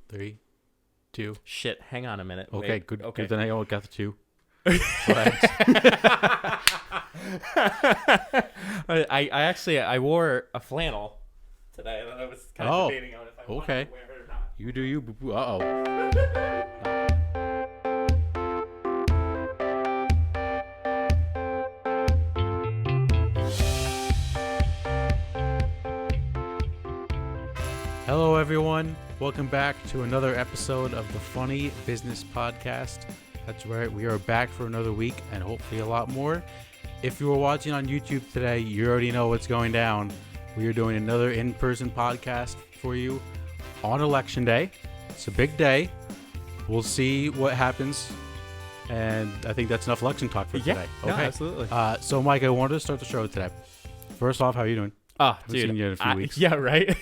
3, 2. Shit, hang on a minute. Okay, Wait. good. Okay. Good. Then I got the 2. Go ahead. I wore a flannel today. I was kind of debating on if I wanted to wear it or not. You do you. Uh-oh. Hello, everyone. Welcome back to another episode of the Funny Business Podcast. That's right. We are back for another week and hopefully a lot more. If you were watching on YouTube today, you already know what's going down. We are doing another in-person podcast for you on Election Day. It's a big day. We'll see what happens. And I think that's enough election talk for today. Okay. No, absolutely. So, Mike, I wanted to start the show today. First off, how are you doing? Oh, Haven't dude. seen you in a few weeks. Yeah, right?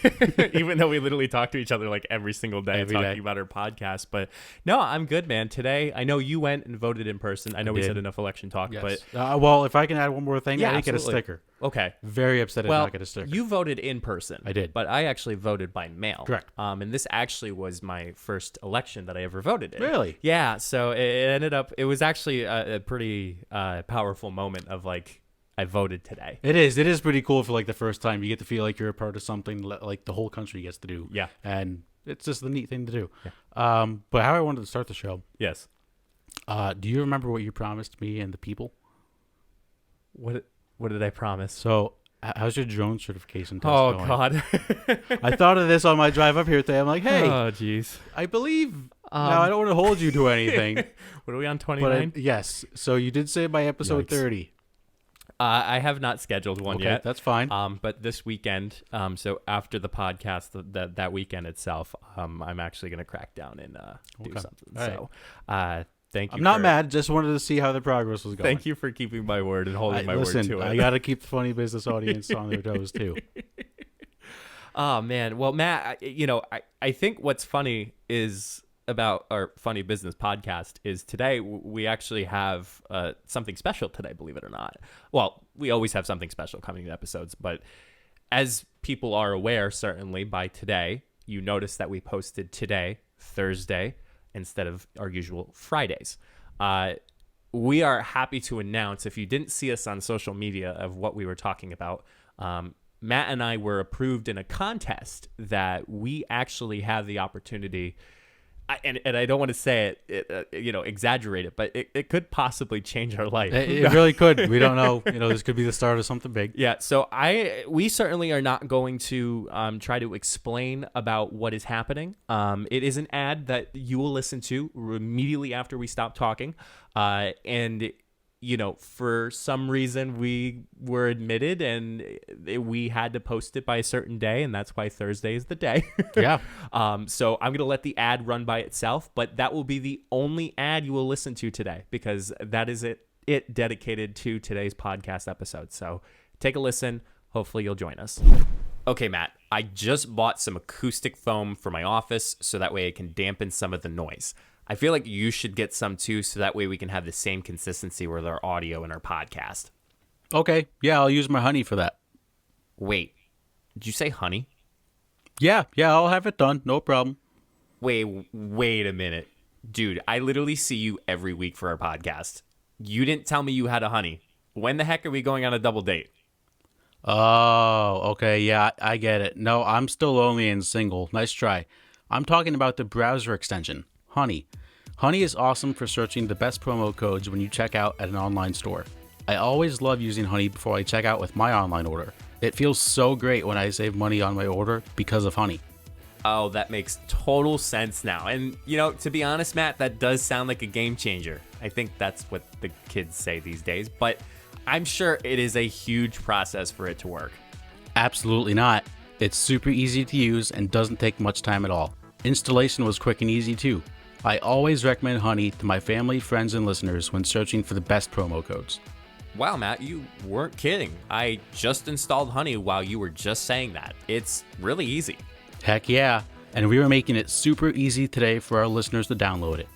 Even though we literally talk to each other like every single day Every talking day. about our podcast. But no, I'm good, man. Today, I know you went and voted in person. I know we did. said enough election talk, Yes. but Well, if I can add one more thing, Yeah, I didn't get a absolutely. sticker. okay. Very upset I did Well, not get a sticker. you voted in person. I did. But I actually voted by mail. Correct. And this actually was my first election that I ever voted in. Really? Yeah. So it ended up, it was actually a pretty powerful moment of like, I voted today. It is pretty cool for like the first time. You get to feel like you're a part of something like the whole country gets to do. Yeah. And it's just the neat thing to do. Yeah. But how I wanted to start the show. Yes. Do you remember what you promised me and the people? What did I promise? So how's your drone certification test Oh, going? God. I thought of this on my drive up here today. I'm like, hey, Oh, jeez. I believe. Now, I don't want to hold you to anything. What are we on, but 29? yes. So you did say by episode Yikes. 30. I have not scheduled one Okay, yet. that's fine. But this weekend, so after the podcast, that weekend itself, I'm actually going to crack down and do Okay. something. All So thank you. I'm not mad. Just wanted to see how the progress was going. Thank you for keeping my word and holding my Listen, word to it. I got to keep the funny business audience on their toes, too. Oh, man. Well, Matt, I think what's funny is about our Funny Business podcast is today we actually have something special today, believe it or not. Well, we always have something special coming to episodes, but as people are aware, certainly by today, you notice that we posted today, Thursday, instead of our usual Fridays. We are happy to announce, if you didn't see us on social media of what we were talking about, Matt and I were approved in a contest that we actually have the opportunity, and I don't want to say it, exaggerate it, but it could possibly change our life. It really could. We don't know. This could be the start of something big. Yeah, so we certainly are not going to try to explain about what is happening. It is an ad that you will listen to immediately after we stop talking, and for some reason we were admitted and we had to post it by a certain day, and that's why Thursday is the day. Yeah. So I'm going to let the ad run by itself, but that will be the only ad you will listen to today because that is it dedicated to today's podcast episode. So take a listen. Hopefully you'll join us. Okay, Matt, I just bought some acoustic foam for my office so that way it can dampen some of the noise. I feel like you should get some too, so that way we can have the same consistency with our audio and our podcast. Okay. Yeah, I'll use my honey for that. Wait, did you say honey? Yeah, I'll have it done. No problem. Wait a minute. Dude, I literally see you every week for our podcast. You didn't tell me you had a honey. When the heck are we going on a double date? Oh, okay. Yeah, I get it. No, I'm still lonely and single. Nice try. I'm talking about the browser extension, Honey. Honey is awesome for searching the best promo codes when you check out at an online store. I always love using Honey before I check out with my online order. It feels so great when I save money on my order because of Honey. Oh, that makes total sense now. And, to be honest, Matt, that does sound like a game changer. I think that's what the kids say these days, but I'm sure it is a huge process for it to work. Absolutely not. It's super easy to use and doesn't take much time at all. Installation was quick and easy too. I always recommend Honey to my family, friends, and listeners when searching for the best promo codes. Wow, Matt, you weren't kidding. I just installed Honey while you were just saying that. It's really easy. Heck yeah. And we are making it super easy today for our listeners to download it.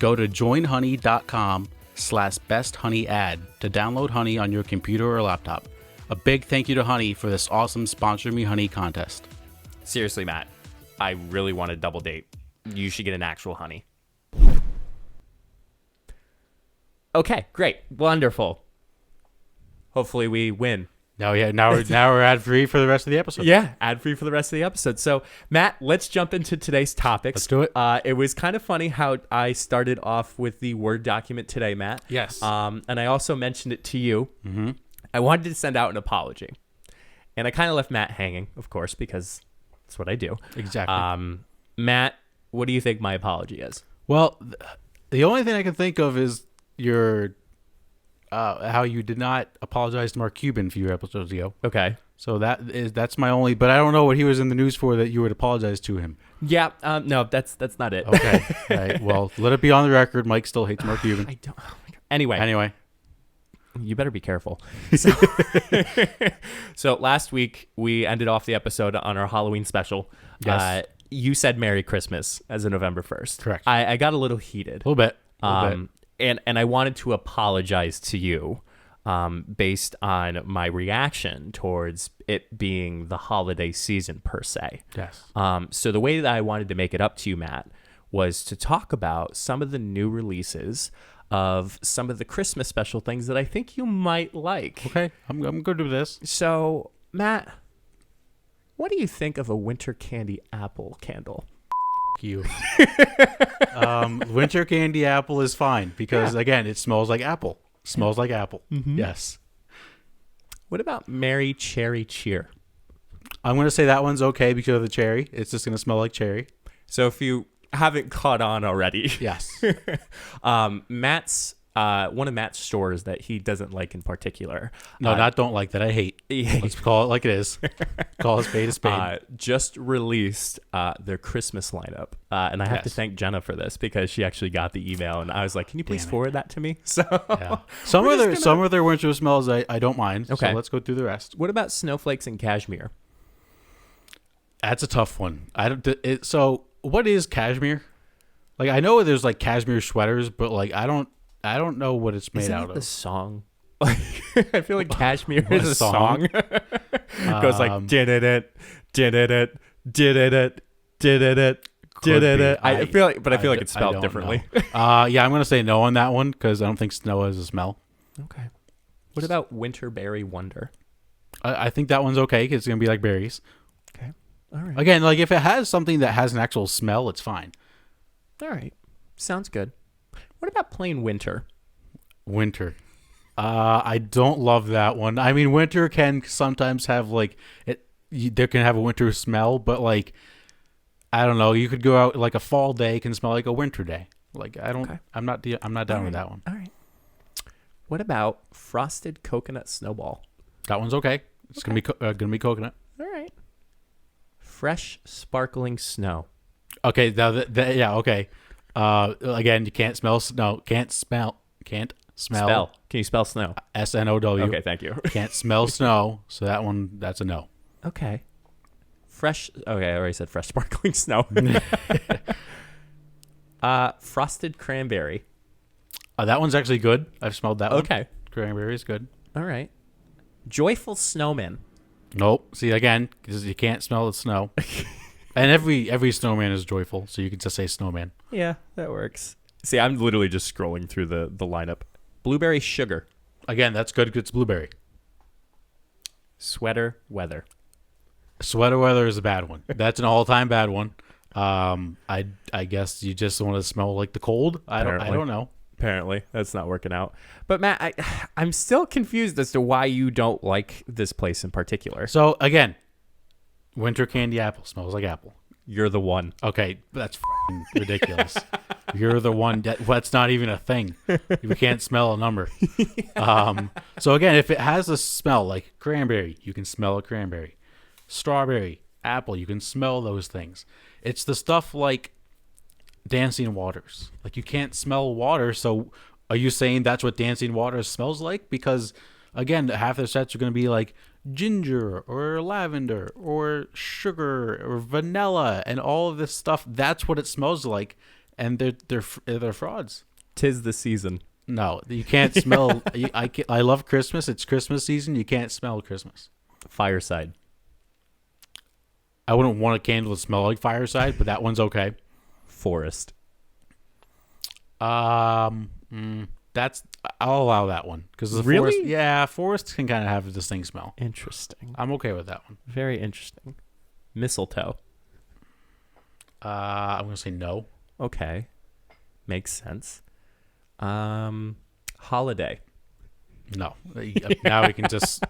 Go to joinhoney.com/besthoneyad to download Honey on your computer or laptop. A big thank you to Honey for this awesome Sponsor Me Honey contest. Seriously, Matt, I really want a double date. you should get an actual honey. Okay, great. Wonderful. Hopefully we win. Now we're ad free for the rest of the episode. Yeah, ad free for the rest of the episode. So, Matt, let's jump into today's topics. Let's do it. It was kind of funny how I started off with the Word document today, Matt. Yes. And I also mentioned it to you. Mm-hmm. I wanted to send out an apology. And I kind of left Matt hanging, of course, because that's what I do. Exactly. Matt, what do you think my apology is? Well, the only thing I can think of is your how you did not apologize to Mark Cuban a few episodes ago. Okay. So that's my only. But I don't know what he was in the news for that you would apologize to him. Yeah. No, that's not it. Okay. Right. Well, let it be on the record. Mike still hates Mark Cuban. I don't. Oh my God. Anyway. You better be careful. So last week we ended off the episode on our Halloween special. Yes. You said Merry Christmas as of November 1st. Correct. I got a little heated. A little bit. And I wanted to apologize to you based on my reaction towards it being the holiday season per se. Yes. So the way that I wanted to make it up to you, Matt, was to talk about some of the new releases of some of the Christmas special things that I think you might like. Okay. I'm good with this. So, Matt, what do you think of a winter candy apple candle? You. Winter candy apple is fine because again, it smells like apple. Smells like apple. Mm-hmm. Yes. What about Merry Cherry Cheer? I'm gonna say that one's okay because of the cherry. It's just gonna smell like cherry. So if you haven't caught on already, Yes. Matt's one of Matt's stores that he doesn't like in particular. No, not don't like that. I hate. Let's call it like it is. Call a spade a spade. Just released their Christmas lineup, and I have to thank Jenna for this because she actually got the email, and I was like, "Can you please forward that to me?" So Yeah. Some of their winter smells I don't mind. Okay. So let's go through the rest. What about snowflakes and cashmere? That's a tough one. So what is cashmere? Like I know there's like cashmere sweaters, but like I don't know what it's made Isn't out it the of. song? I feel like cashmere is a song? song. It goes like did it. I feel like it's spelled differently. Yeah, I'm gonna say no on that one because I don't think snow has a smell. Okay. What about Winterberry Wonder? I think that one's okay because it's gonna be like berries. Okay. All right. Again, like if it has something that has an actual smell, it's fine. All right. Sounds good. What about plain winter? Winter. I don't love that one. I mean, winter can sometimes have like there can have a winter smell, but like I don't know. You could go out like a fall day can smell like a winter day. Like I don't. Okay. I'm not down with that one. All right. What about frosted coconut snowball? That one's okay. It's gonna be coconut. All right. Fresh sparkling snow. Okay. Now yeah. Okay. Again, you can't smell snow. Can't smell. Spell. Can you spell snow? SNOW. Okay, thank you. Can't smell snow. So that's a no. Okay. Fresh. Okay, I already said fresh sparkling snow. Frosted cranberry. That one's actually good. I've smelled that one. Okay. Cranberry is good. All right. Joyful snowman. Nope. See, again, because you can't smell the snow. And every snowman is joyful, so you can just say snowman. Yeah, that works. See, I'm literally just scrolling through the lineup. Blueberry sugar. Again, that's good because it's blueberry. Sweater weather. Sweater weather is a bad one. That's an all-time bad one. I guess you just want to smell like the cold. I don't know. Apparently, that's not working out. But Matt, I'm still confused as to why you don't like this place in particular. So again, winter candy apple smells like apple. You're the one. Okay, that's ridiculous. You're the one that's not even a thing. You can't smell a number. So again, if it has a smell like cranberry, you can smell a cranberry. Strawberry, apple, you can smell those things. It's the stuff like Dancing Waters. Like you can't smell water, so are you saying that's what Dancing Waters smells like? Because again, half their sets are going to be like ginger or lavender or sugar or vanilla and all of this stuff. That's what it smells like, and they're frauds. 'Tis the season. No, you can't smell. I love Christmas. It's Christmas season. You can't smell Christmas. Fireside. I wouldn't want a candle to smell like fireside, but that one's okay. Forest. That's I'll allow that one because the Really? forest. Yeah, forest can kind of have a distinct smell. Interesting. I'm okay with that one. Very interesting. Mistletoe. I'm gonna say no. Okay. Makes sense. Holiday. No. Now we can just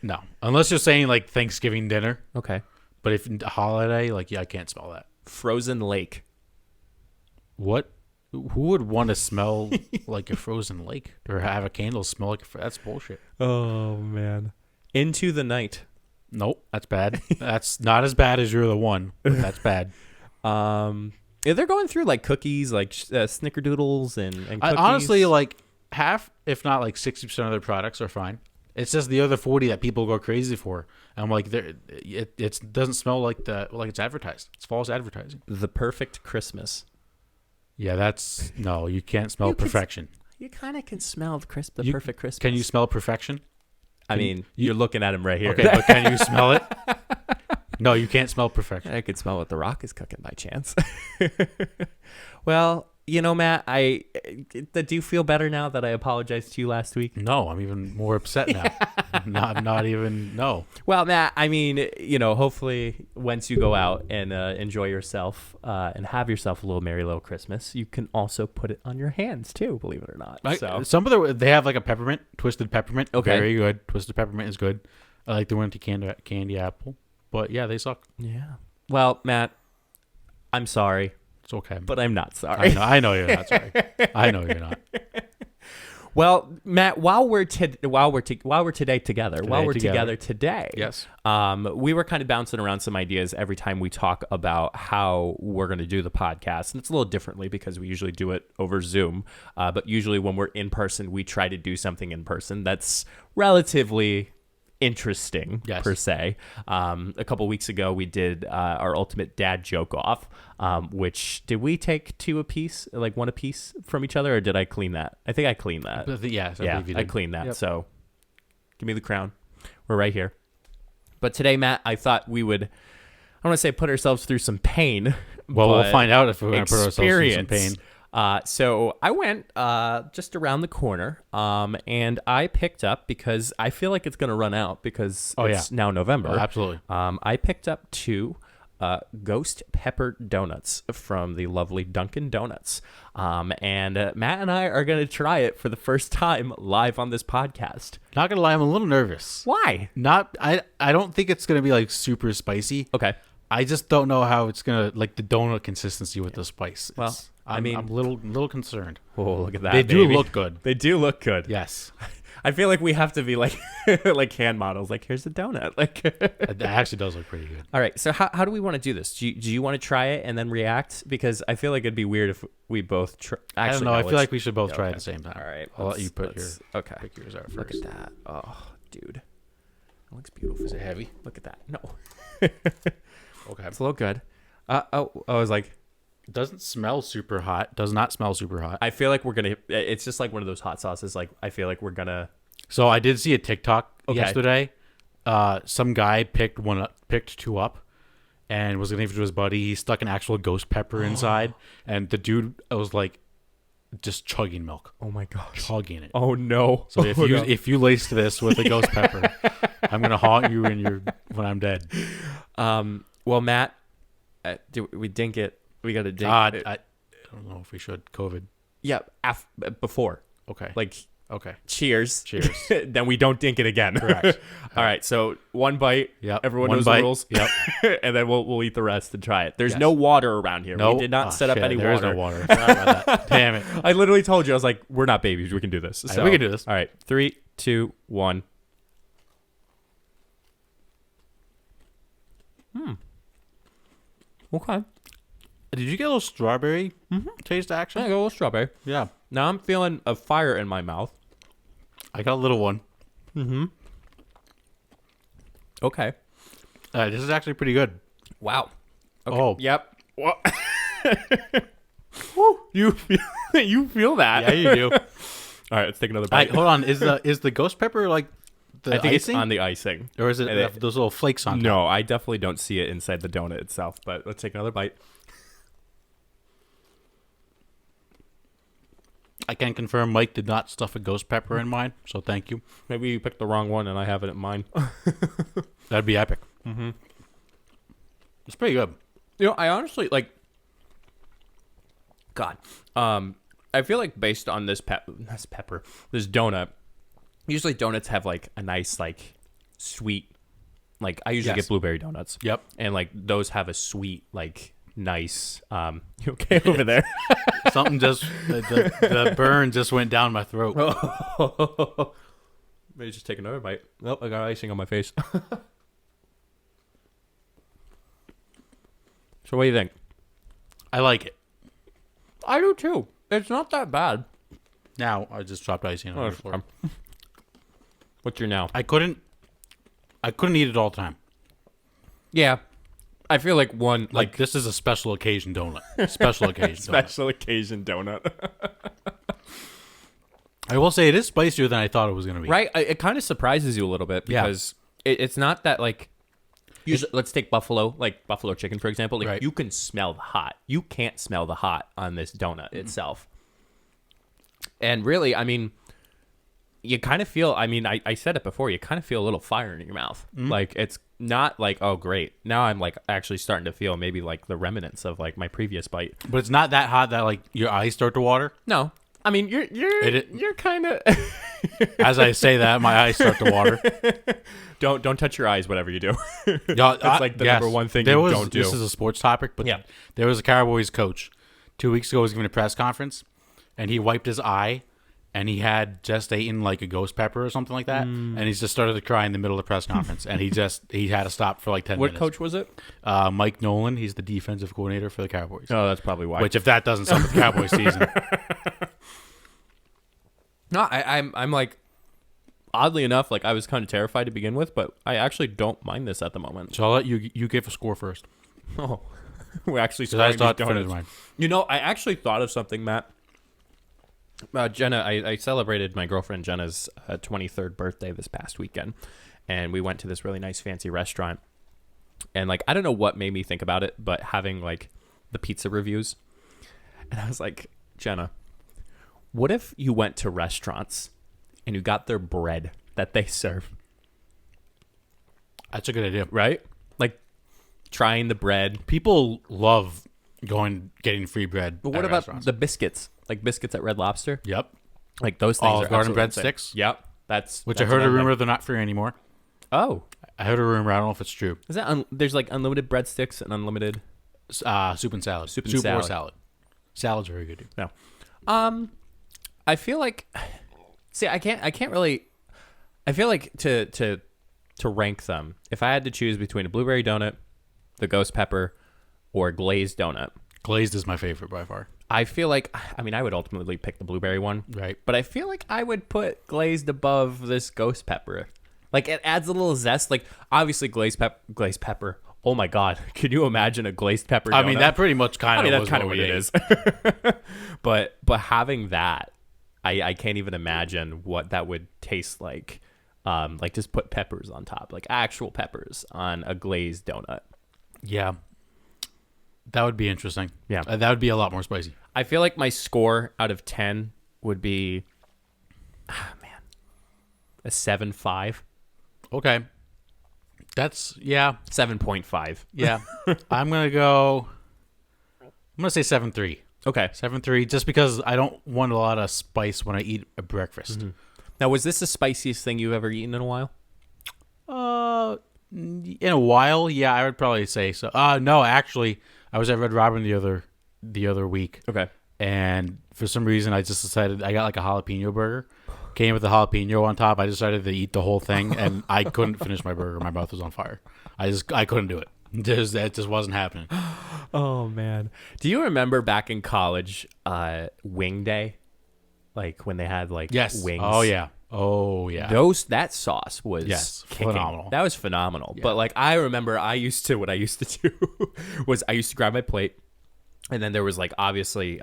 no. Unless you're saying like Thanksgiving dinner, Okay. but if holiday, like I can't smell that. Frozen lake. What? Who would want to smell like a frozen lake or have a candle smell like that's bullshit. Oh man. Into the night. Nope, that's bad. That's not as bad as You're the One, but that's bad. Yeah, they're going through like cookies, like snickerdoodles and cookies. I honestly like half, if not like 60% of their products are fine. It's just the other 40 that people go crazy for. And I'm like, it doesn't smell like it's advertised. It's false advertising. The perfect Christmas. Yeah, that's no. You can't smell perfection. You kind of can smell the perfect Christmas. Can you smell perfection? I mean, you're looking at him right here. Okay, but can you smell it? No, you can't smell perfection. I could smell what The Rock is cooking by chance. Well, Matt, do you feel better now that I apologized to you last week? No, I'm even more upset now. I'm not even, no. Well, Matt, I mean, hopefully once you go out and enjoy yourself and have yourself a little merry little Christmas, you can also put it on your hands too, believe it or not. Some of they have like a peppermint, twisted peppermint. Okay. Very good. Twisted peppermint is good. I like the winter candy apple. But yeah, they suck. Yeah. Well, Matt, I'm sorry. It's okay. But I'm not sorry. I know you're not sorry. I know you're not. Well, Matt, while we're today together, today, yes, we were kind of bouncing around some ideas every time we talk about how we're going to do the podcast, and it's a little differently because we usually do it over Zoom, but usually when we're in person, we try to do something in person that's relatively interesting, per se. A couple weeks ago, we did our ultimate dad joke off, which did we take two apiece, like one apiece from each other, or did I clean that? I think I cleaned that. Yes, I cleaned that. Yep. So give me the crown. We're right here. But today, Matt, I thought we would, I want to say put ourselves through some pain. Well, we'll find out if we're going to put ourselves through some pain. So I went just around the corner, and I picked up, because I feel like it's going to run out because it's now November. Oh, absolutely. I picked up two ghost pepper donuts from the lovely Dunkin' Donuts. And Matt and I are going to try it for the first time live on this podcast. Not going to lie, I'm a little nervous. Why? I don't think it's going to be like super spicy. Okay. I just don't know how it's going to, like the donut consistency with the spice. Well, I'm a little concerned. Oh, look at that. They do look good. They do look good. Yes. I feel like we have to be like like hand models. Like, here's the donut. Like, it actually does look pretty good. All right. So how do we want to do this? Do you want to try it and then react? Because I feel like it'd be weird if we both I don't know. I feel like we should both try at the same time. All right. I'll let you pick yours out first. Look at that. Oh, dude. That looks beautiful. Is it heavy? Look at that. No. Okay. It's a little good. I was like, it doesn't smell super hot. Does not smell super hot. I feel like we're going to, it's just like one of those hot sauces. Like, I feel like we're going to. So I did see a TikTok yesterday. Some guy picked two up and was going to give it to his buddy. He stuck an actual ghost pepper inside. And the dude was like just chugging milk. Oh my gosh. Chugging it. Oh no. So if you laced this with a ghost pepper, I'm going to haunt you when I'm dead. Well, Matt, we dink it. We got to dink it. I don't know if we should. COVID. Yeah, before. Okay. Like, okay. Cheers. Cheers. Then we don't dink it again. Correct. All right. So one bite. Yep. Everyone One knows bite. the rules. Yep. And then we'll eat the rest and try it. There's no water around here. No. We did not set up any there water. There is no water. Sorry about that. Damn it. I literally told you. I was like, we're not babies. We can do this. So, we can do this. All right. 3, 2, 1. Okay. Did you get a little strawberry taste action? I got a little strawberry. Yeah. Now I'm feeling a fire in my mouth. I got a little one. Mm-hmm. Okay. This is actually pretty good. Wow. Okay. Oh. Yep. Well, you feel that? Yeah, you do. All right, let's take another bite. Hold on. Is the ghost pepper like the I think icing? it's on the icing. Or is it those little flakes on top? No, I definitely don't see it inside the donut itself, but let's take another bite. I can confirm Mike did not stuff a ghost pepper in mine, so thank you. Maybe you picked the wrong one and I have it in mine. That'd be epic. Mm-hmm. It's pretty good. You know, I honestly like. God, I feel like based on this donut, usually donuts have like a nice like sweet, like I usually Yes. get blueberry donuts. Yep. And like those have a sweet like nice. You okay over there? Something just the burn just went down my throat. Maybe just take another bite. Nope, I got icing on my face. So what do you think? I like it. I do too. It's not that bad. Now I just dropped icing on the floor. What's your now? I couldn't eat it all the time. Yeah. I feel like one Like this is a special occasion donut. Special occasion donut. special occasion donut. I will say it is spicier than I thought it was going to be. Right? It kind of surprises you a little bit Yeah. because it's not that like usually, let's take buffalo chicken for example. Like Right. you can smell the hot. You can't smell the hot on this donut itself. And really, I mean, you kind of feel, I mean, I said it before, you kind of feel a little fire in your mouth. Like it's not like, oh great. Now I'm like actually starting to feel maybe like the remnants of like my previous bite. But it's not that hot that like your eyes start to water. No. I mean, you're kind of As I say that, my eyes start to water. don't touch your eyes whatever you do. Yeah, That's like the number one thing you don't do. This is a sports topic, but Yeah. there was a Cowboys coach 2 weeks ago. Was giving a press conference, and he wiped his eye, and he had just eaten like a ghost pepper or something like that, and he just started to cry in the middle of the press conference, and he had to stop for like 10 What minutes. coach was it? Mike Nolan. He's the defensive coordinator for the Cowboys. Oh, that's probably why. Which, if that doesn't sum up the Cowboys season, No, I'm like, oddly enough, like I was kind of terrified to begin with, but I actually don't mind this at the moment. so I'll let you give a score first. Oh, we're actually Because I scoring thought these to finish donuts. mine. You know, I actually thought of something, Matt. Jenna, I celebrated my girlfriend Jenna's 23rd birthday this past weekend, and we went to this really nice fancy restaurant. And like, I don't know what made me think about it, but having like the pizza reviews, and I was like, Jenna, what if you went to restaurants and you got their bread that they serve, That's a good idea. right? Like trying the bread. People love getting free bread. But what at about restaurants. the biscuits? Like biscuits at Red Lobster? Yep. Like those things Olive are Garden absolutely insane. breadsticks? Yep. That's Which that's I heard a another rumor thing. they're not free anymore. Oh. I heard a rumor. I don't know if it's true. Is that there's like unlimited breadsticks and unlimited Soup and salad. Soup and or salad. salad. Salad's very good. No. I feel like see I can't really I feel like to rank them, if I had to choose between a blueberry donut, the ghost pepper, or a glazed donut, Glazed is my favorite by far. I feel like I would ultimately pick the blueberry one. Right. But I feel like I would put glazed above this ghost pepper. Like it adds a little zest. Like obviously glazed pepper. Oh my god, can you imagine a glazed pepper donut? I mean, that pretty much kind of that's was kind of what what we it ate. is. but having that, I can't even imagine what that would taste like. Like just put peppers on top, like actual peppers on a glazed donut. Yeah. That would be interesting. Yeah. That would be a lot more spicy. I feel like my score out of 10 would be, a 7.5. Okay. That's, yeah. 7.5. Yeah. I'm going to say 7.3. Okay. 7.3, just because I don't want a lot of spice when I eat a breakfast. Mm-hmm. Now, was this the spiciest thing you've ever eaten in a while? In a while, yeah, I would probably say so. No, actually, I was at Red Robin the other week, Okay. and for some reason, I just decided I got like a jalapeno burger. Came with a jalapeno on top. I decided to eat the whole thing, and I couldn't finish my burger. My mouth was on fire. I couldn't do it. That just wasn't happening. Oh, man. Do you remember back in college, Wing Day? Like when they had like wings? Oh yeah. That sauce was kicking. Phenomenal. That was phenomenal. Yeah. But like I remember what I used to do was I used to grab my plate, and then there was like obviously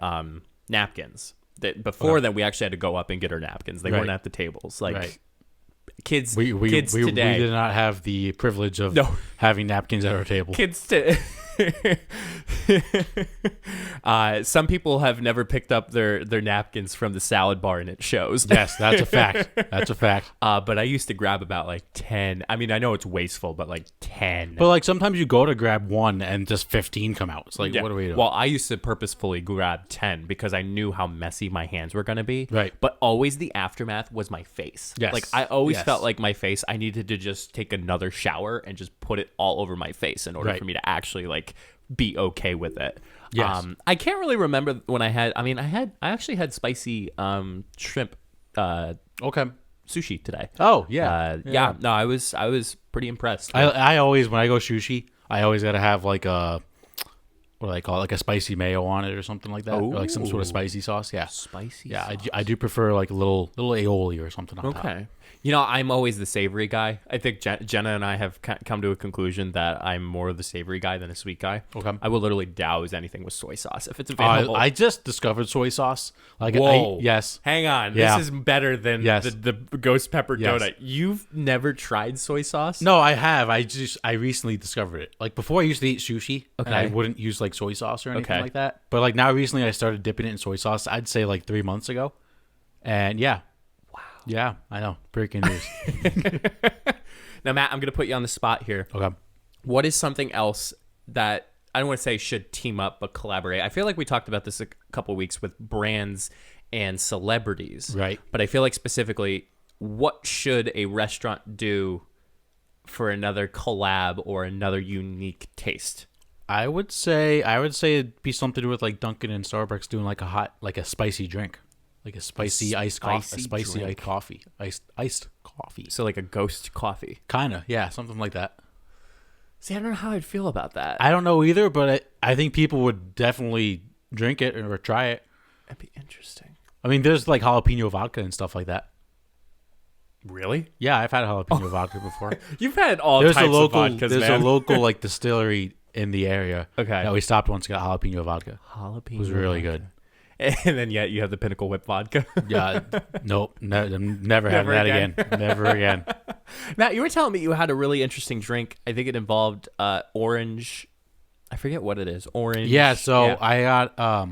napkins. That before that we actually had to go up and get our napkins. They Right. weren't at the tables. Like Right. kids We today. did not have the privilege of having napkins at our table. Kids to Some people have never picked up their napkins from the salad bar, and it shows. Yes, that's a fact. That's a fact. But I used to grab about like 10. I mean, I know it's wasteful, but like 10. But like sometimes you go to grab one and just 15 come out. It's like, Yeah. what are we doing? Well, I used to purposefully grab 10 because I knew how messy my hands were going to be. Right. But always the aftermath was my face. Yes. Like I always Yes. felt like my face, I needed to just take another shower and just put it all over my face in order Right. for me to actually like be okay with it. Yes. I can't really remember when I actually had spicy shrimp Okay. sushi today. Oh, yeah. Yeah. No, I was pretty impressed. I always, when I go sushi, I always got to have like a, what do I call it? Like a spicy mayo on it or something like that. Or like some sort of Ooh. spicy sauce. Yeah. Spicy. Yeah. sauce. I do prefer like a little aioli or something on top. Okay. You know, I'm always the savory guy. I think Jenna and I have come to a conclusion that I'm more of the savory guy than a sweet guy. Okay. I will literally douse anything with soy sauce if it's available. I just discovered soy sauce. Like, Whoa. yes. Hang on. Yeah. This is better than Yes. the ghost pepper Yes. donut. You've never tried soy sauce? No, I have. I recently discovered it. Like before, I used to eat sushi, and I Okay. wouldn't use like soy sauce or anything Okay. like that. But like now, recently, I started dipping it in soy sauce. I'd say like 3 months ago, and yeah, wow, yeah, I know, breaking news. Now, Matt, I'm going to put you on the spot here. Okay, What is something else that I don't want to say should team up but collaborate? I feel like we talked about this a couple weeks with brands and celebrities. Right. But I feel like specifically, what should a restaurant do for another collab or another unique taste? I would say it'd be something to do with like Dunkin' and Starbucks doing like a spicy drink, like a spicy iced coffee, spicy a spicy drink. iced coffee. So like a ghost coffee. Kinda, yeah, something like that. See, I don't know how I'd feel about that. I don't know either, but I think people would definitely drink it or try it. That'd be interesting. I mean, there's like jalapeno vodka and stuff like that. Really? Yeah, I've had jalapeno vodka before. You've had all There's types a local, of vodkas, there's man. a local like distillery in the area. Okay. That we stopped once, got jalapeno vodka. Jalapeno It was really vodka. good. And then yet you have the Pinnacle Whip vodka. Yeah, nope, never having that again. again. Never again. Matt, you were telling me you had a really interesting drink. I think it involved orange. I forget what it is. Orange. Yeah, so I got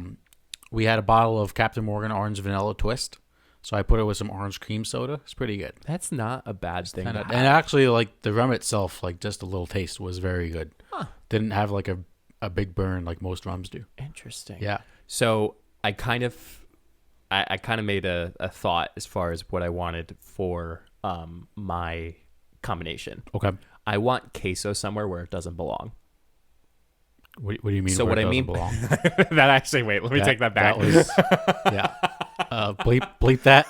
we had a bottle of Captain Morgan Orange Vanilla Twist. So I put it with some orange cream soda. It's pretty good. That's not a bad thing. And to and have. actually, like the rum itself, like just a little taste was very good. Huh. Didn't have like a big burn like most rums do. Interesting. Yeah. So I kind of made a thought as far as what I wanted for my combination. Okay. I want queso somewhere where it doesn't belong. What do you mean? So where what it I mean, doesn't belong? that actually, wait, let me take that back. That was, yeah. Bleep that.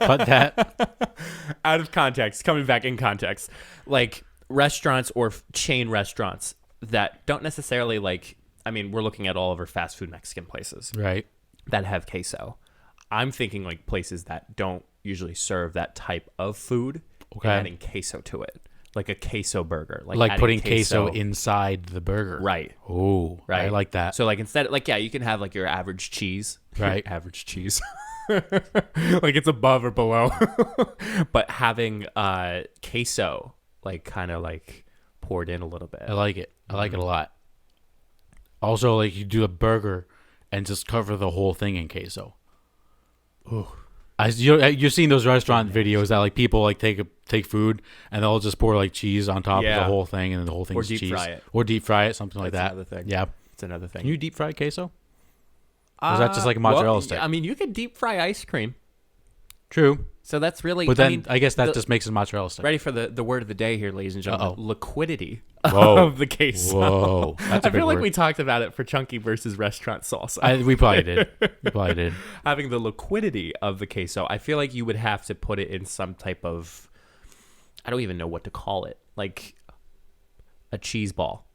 Cut that. Out of context, coming back in context, like restaurants or chain restaurants that don't necessarily like, I mean, we're looking at all of our fast food Mexican places Right. that have queso. I'm thinking like places that don't usually serve that type of food Okay. and adding queso to it. Like a queso burger. Like adding putting queso inside the burger. Right. Oh, Right. I like that. So like instead, like, yeah, you can have like your average cheese. Right. Average cheese. Like it's above or below. But having queso like kind of like poured in a little bit. I like it. I like it a lot. Also, like you do a burger and just cover the whole thing in queso. Ooh. You've seen those restaurant videos that like people like take food and they'll just pour like cheese on top of Yeah. the whole thing and the whole thing's deep cheese. fry it. Or deep fry it, something like That's that. another thing. Yeah. It's another thing. Can you deep fry queso? Or is that just like a mozzarella stick? I mean, you could deep fry ice cream. True. So that's really. But then I mean, I guess that just makes it mozzarella stick. ready for the word of the day here, ladies and gentlemen. Uh-oh. Liquidity Whoa. of the queso. Whoa. That's a I big feel like word. we talked about it for chunky versus restaurant sauce. We probably did. We probably did. Having the liquidity of the queso, I feel like you would have to put it in some type of, I don't even know what to call it, like a cheese ball.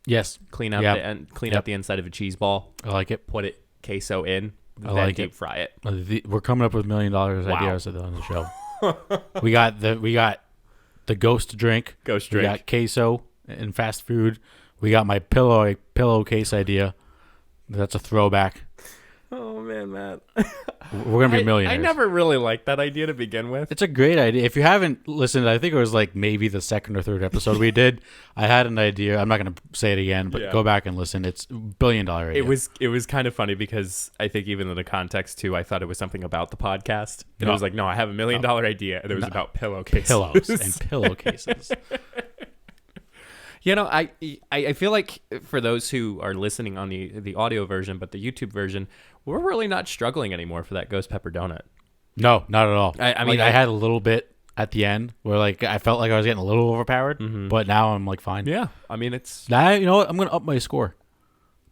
Yes. Clean out Yep. the and clean Yep. out the inside of a cheese ball. I like it. Put it queso in. I Then like deep it. fry it. We're coming up with $1 million ideas on the show. we got the ghost drink. Ghost We drink. got queso and fast food. We got my pillowcase idea. That's a throwback. Oh man, Matt. We're gonna be millionaires. I never really liked that idea to begin with. It's a great idea. If you haven't listened, I think it was like maybe the second or third episode we did. I had an idea. I'm not going to say it again, but go back and listen. It's $1 billion idea. It was kind of funny because I think even in the context too, I thought it was something about the podcast. And No. it was like, no, I have $1 million idea, and it was about pillowcases. Pillows and pillowcases. You know, I feel like for those who are listening on the audio version, but the YouTube version, we're really not struggling anymore for that ghost pepper donut. No, not at all. I mean, I had a little bit at the end where like I felt like I was getting a little overpowered, but now I'm like fine. Yeah, I mean it's. Now you know what? I'm gonna up my score.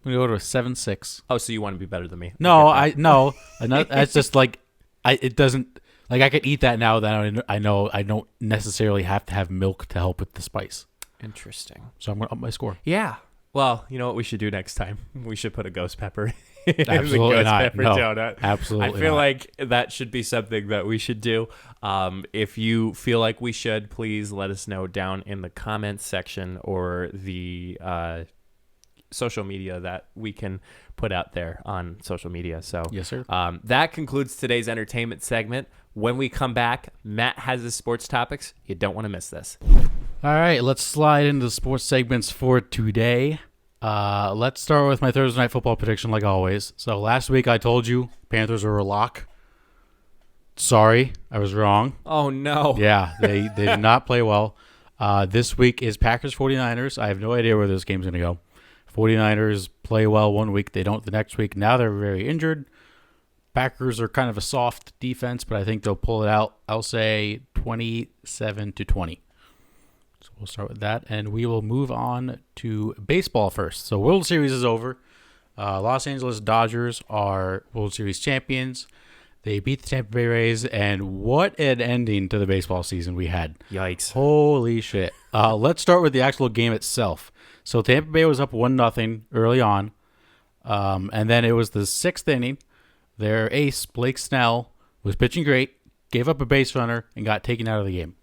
I'm gonna go to a 7.6. Oh, so you want to be better than me? No, no. That's just like it doesn't like I could eat that now that I know I don't necessarily have to have milk to help with the spice. Interesting. So I'm gonna up my score. Yeah. Well, you know what we should do next time? We should put a ghost pepper in Absolutely the ghost not. pepper No, donut. absolutely I feel not. like that should be something that we should do. If you feel like we should, please let us know down in the comments section or the social media that we can put out there on social media. So Yes, sir. that concludes today's entertainment segment. When we come back, Matt has his sports topics. You don't want to miss this. All right, let's slide into the sports segments for today. Let's start with my Thursday night football prediction, like always. So last week I told you Panthers were a lock. Sorry, I was wrong. Oh, no. Yeah, they did not play well. This week is Packers 49ers. I have no idea where this game's going to go. 49ers play well one week. They don't the next week. Now they're very injured. Packers are kind of a soft defense, but I think they'll pull it out. I'll say 27-20. So we'll start with that, and we will move on to baseball first. So World Series is over. Los Angeles Dodgers are World Series champions. They beat the Tampa Bay Rays, and what an ending to the baseball season we had. Yikes. Holy shit. Let's start with the actual game itself. So Tampa Bay was up 1-0 early on, and then it was the sixth inning. Their ace, Blake Snell, was pitching great, gave up a base runner, and got taken out of the game.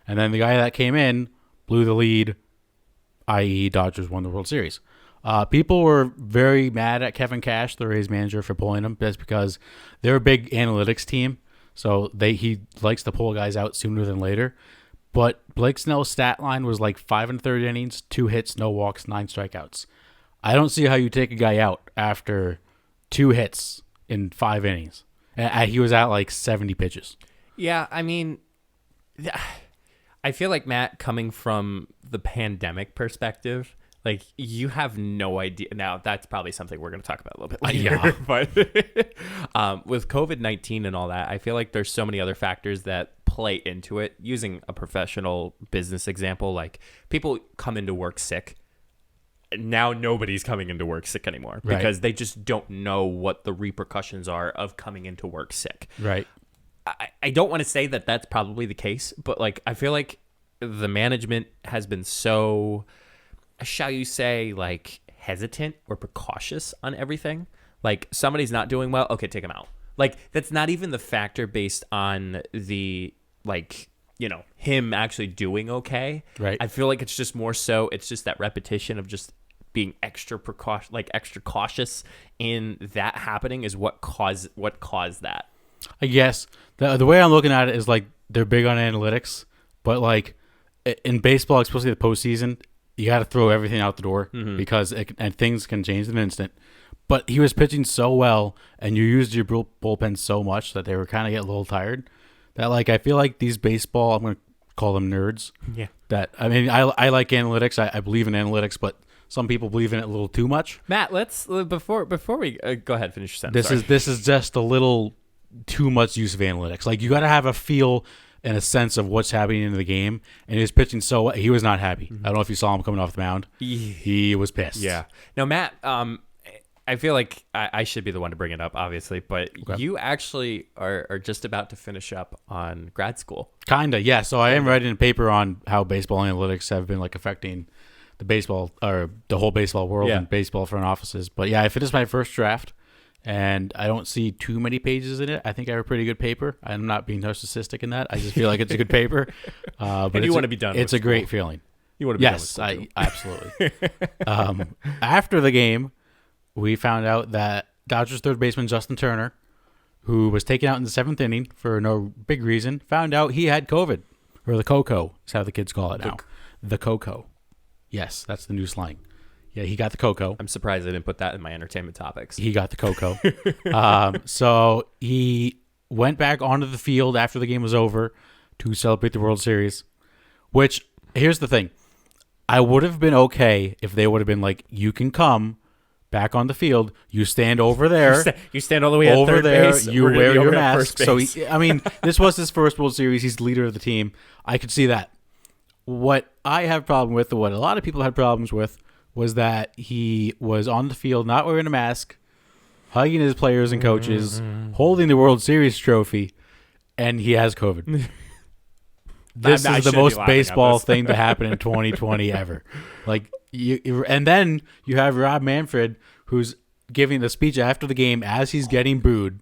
And then the guy that came in blew the lead, i.e. Dodgers won the World Series. People were very mad at Kevin Cash, the Rays manager, for pulling him. That's because they're a big analytics team, so he likes to pull guys out sooner than later. But Blake Snell's stat line was like 5 1/3 innings, 2 hits, no walks, 9 strikeouts. I don't see how you take a guy out after 2 hits in 5 innings. And he was at like 70 pitches. Yeah, I mean, I feel like, Matt, coming from the pandemic perspective, like, you have no idea. Now, that's probably something we're going to talk about a little bit later. Yeah. But with COVID-19 and all that, I feel like there's so many other factors that play into it. Using a professional business example, like, people come into work sick. Now nobody's coming into work sick anymore because they just don't know what the repercussions are of coming into work sick. Right. I don't want to say that that's probably the case, but like I feel like the management has been so, shall you say, like hesitant or precautious on everything. Like somebody's not doing well, okay, take them out. Like that's not even the factor based on the like, you know, him actually doing okay. Right. I feel like it's just more so it's just that repetition of just being extra cautious in that happening is what caused that. I guess the way I'm looking at it is like they're big on analytics, but like in baseball, especially the postseason, you got to throw everything out the door because and things can change in an instant. But he was pitching so well, and you used your bullpen so much that they were kind of getting a little tired. That like I feel like these baseball, I'm gonna call them nerds. Yeah. That I mean I like analytics. I believe in analytics, but some people believe in it a little too much. Matt, let's before we go ahead, finish your sentence. This is just a little too much use of analytics. Like you got to have a feel and a sense of what's happening in the game. And he was pitching so well. He was not happy. I don't know if you saw him coming off the mound. He was pissed. Yeah. Now, Matt, I feel like I should be the one to bring it up, obviously, but you actually are just about to finish up on grad school. Kinda, yeah. So I am writing a paper on how baseball analytics have been like affecting the baseball or the whole baseball world and baseball front offices. But yeah, I finished my first draft, and I don't see too many pages in it. I think I have a pretty good paper. I'm not being narcissistic in that. I just feel like it's a good paper. But you want to be done. It's a great feeling. You want to be done with school, absolutely. After the game, we found out that Dodgers third baseman Justin Turner, who was taken out in the 7th inning for no big reason, found out he had COVID, or the coco is how the kids call it now. The coco. Yes, that's the new slang. Yeah, he got the coco. I'm surprised I didn't put that in my entertainment topics. He got the coco. So he went back onto the field after the game was over to celebrate the World Series, which, here's the thing. I would have been okay if they would have been like, you can come back on the field. You stand over there. You stand all the way at over third there. base. You wear your mask. So, I mean, this was his first World Series. He's the leader of the team. I could see that. What I have a problem with, or what a lot of people had problems with, was that he was on the field not wearing a mask, hugging his players and coaches, holding the World Series trophy, and he has COVID. This is the most baseball thing to happen in 2020 ever. Like, and then you have Rob Manfred, who's giving the speech after the game as he's getting booed,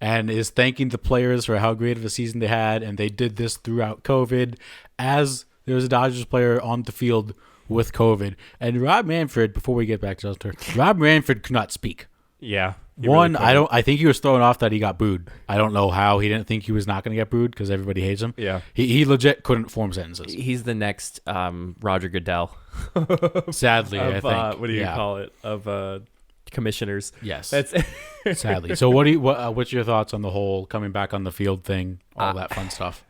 and is thanking the players for how great of a season they had, and they did this throughout COVID. As there was a Dodgers player on the field with COVID, and Rob Manfred. Before we get back to Justin Turner, Rob Manfred could not speak. Yeah. I think he was thrown off that he got booed. I don't know how. He didn't think he was not going to get booed because everybody hates him. Yeah. He legit couldn't form sentences. He's the next Roger Goodell. Sadly, I think. What do you call it? Of commissioners. Yes. That's sadly. So what's your thoughts on the whole coming back on the field thing, all that fun stuff?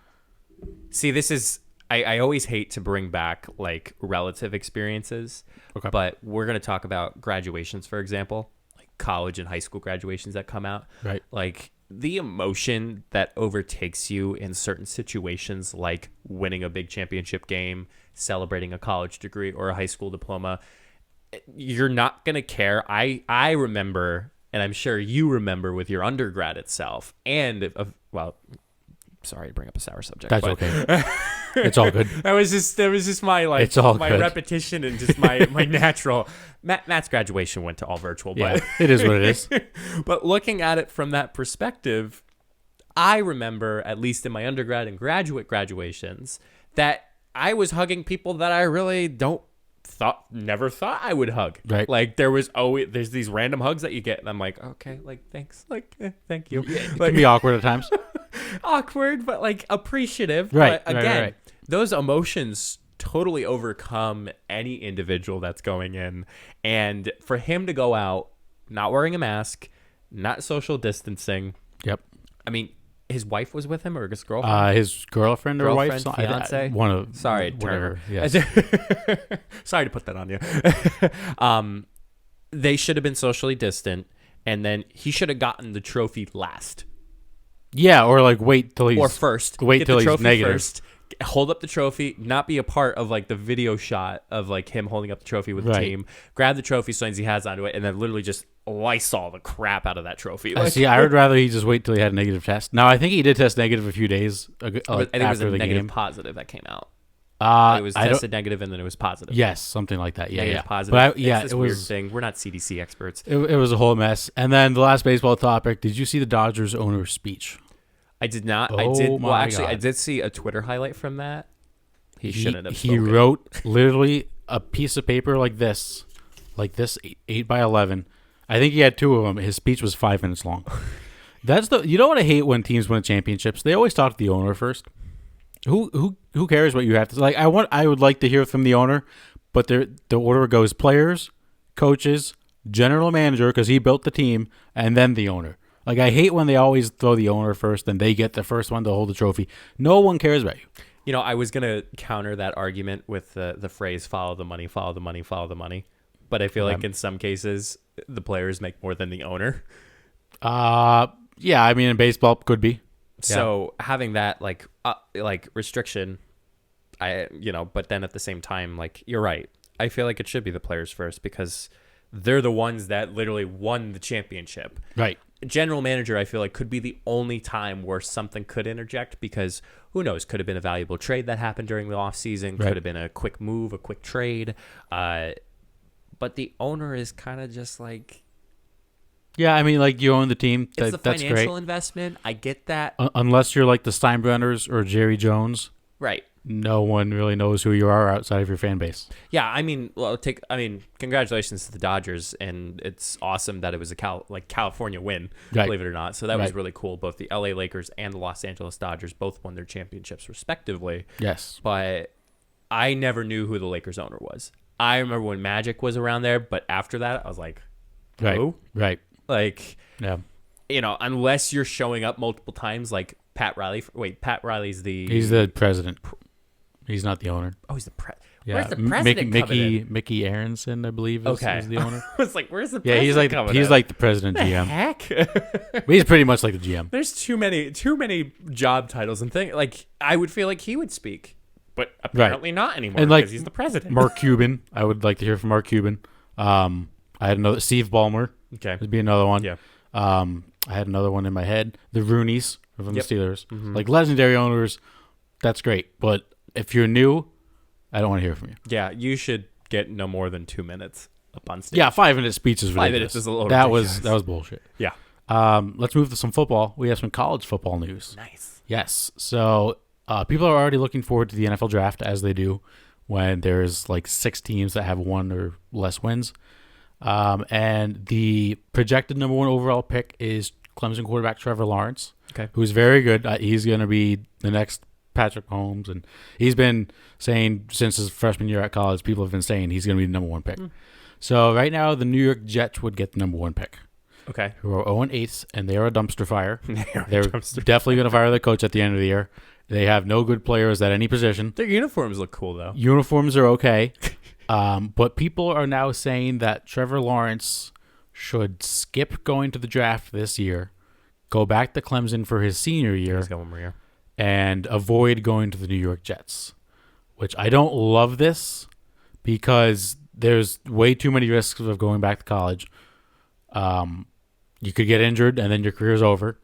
See, this is I always hate to bring back like relative experiences, okay, but we're going to talk about graduations, for example. College and high school graduations that come out, right? Like the emotion that overtakes you in certain situations, like winning a big championship game, celebrating a college degree or a high school diploma, you're not gonna care. I remember, and I'm sure you remember with your undergrad itself, and well, sorry to bring up a sour subject. That's okay. It's all good. That was just my like it's all my good. Repetition and just my natural. Matt's graduation went to all virtual, yeah, but it is what it is. But looking at it from that perspective, I remember, at least in my undergrad and graduate graduations, that I was hugging people that I really never thought I would hug. Right. Like there's these random hugs that you get, and I'm like, okay, like thanks, like thank you. Yeah, it like, can be awkward at times. Awkward, but like appreciative. Right. But again, right. Those emotions totally overcome any individual that's going in. And for him to go out not wearing a mask, not social distancing. Yep. I mean, his wife was with him, or his girlfriend? His girlfriend or wife? Fiance? One of Sorry, whatever. Turner. Yes. Sorry to put that on you. They should have been socially distant, and then he should have gotten the trophy last. Yeah, or like wait till he's negative. First, hold up the trophy, not be a part of like the video shot of like him holding up the trophy with the team. Grab the trophy as soon as he has onto it, and then literally just Lysol the crap out of that trophy. Like, see, I would rather he just wait till he had a negative test. Now, I think he did test negative a few days ago, I think it was a negative game. Positive that came out. It was tested negative, and then it was positive. Yes, something like that. Yeah, negative, yeah. positive. But it was a weird thing. We're not CDC experts. It was a whole mess. And then the last baseball topic. Did you see the Dodgers owner's speech? I did not. Oh, I did. Well, actually, God. I did see a Twitter highlight from that. He shouldn't have. He wrote literally a piece of paper like this, 8x11. I think he had two of them. His speech was 5 minutes long. You know what I hate when teams win championships? They always talk to the owner first. Who cares what you have to like? I would like to hear from the owner, but the order goes players, coaches, general manager because he built the team, and then the owner. Like, I hate when they always throw the owner first and they get the first one to hold the trophy. No one cares about you. You know, I was going to counter that argument with the phrase, follow the money, follow the money, follow the money. But I feel like in some cases, the players make more than the owner. Yeah, I mean, in baseball, could be. So having that, like restriction, but then at the same time, like, you're right. I feel like it should be the players first because they're the ones that literally won the championship. Right. General manager, I feel like, could be the only time where something could interject because who knows, could have been a valuable trade that happened during the offseason, could have been a quick move, a quick trade. But the owner is kind of just like... Yeah, I mean, like, you own the team. It's a that's financial great. investment. I get that. Unless you're like the Steinbrenners or Jerry Jones. Right. no one really knows who you are outside of your fan base. Yeah, I mean, congratulations to the Dodgers, and it's awesome that it was a California win, Right. believe it or not. So that was Right. really cool. Both the LA Lakers and the Los Angeles Dodgers both won their championships respectively. Yes. But I never knew who the Lakers owner was. I remember when Magic was around there, but after that, I was like, Right. who? Right. Like, Yeah. unless you're showing up multiple times, like Pat Riley. Wait, Pat Riley's He's the president. He's not the owner. Oh, he's the president. Yeah. Where's the president coming in? Mickey Aronson, I believe, is the owner. I was like, where's the Yeah, president coming in? like the president GM. Heck? But he's pretty much like the GM. There's too many job titles and things. Like, I would feel like he would speak, but apparently not anymore And, like, because he's the president. Mark Cuban. I would like to hear from Mark Cuban. I had another Steve Ballmer. Okay. Would be another one. Yeah. I had another one in my head. The Rooneys from Yep. the Steelers. Mhm. Like legendary owners. That's great. But if you're new, I don't want to hear from you. Yeah, you should get no more than 2 minutes up on stage. Yeah, 5-minute speech is 5 ridiculous. minutes is a little that ridiculous. was bullshit. Yeah. Let's move to some football. We have some college football news. Nice. Yes. So people are already looking forward to the NFL draft, as they do when there's like 6 teams that have 1 or less wins. And the projected number 1 overall pick is Clemson quarterback Trevor Lawrence, Okay. who's very good. He's going to be the next Patrick Mahomes, and he's been saying since his freshman year at college, people have been saying he's going to be the number 1 pick. So right now, the New York Jets would get the number 1 pick, Okay. who are 0-8, and they are a dumpster fire. They're They're definitely going to fire their coach at the end of the year. They have no good players at any position. Their uniforms look cool though. Uniforms are okay. But people are now saying that Trevor Lawrence should skip going to the draft this year, go back to Clemson for his senior year, Let's go one more year. and avoid going to the New York Jets, which I don't love this because there's way too many risks of going back to college. You could get injured and then your career's over.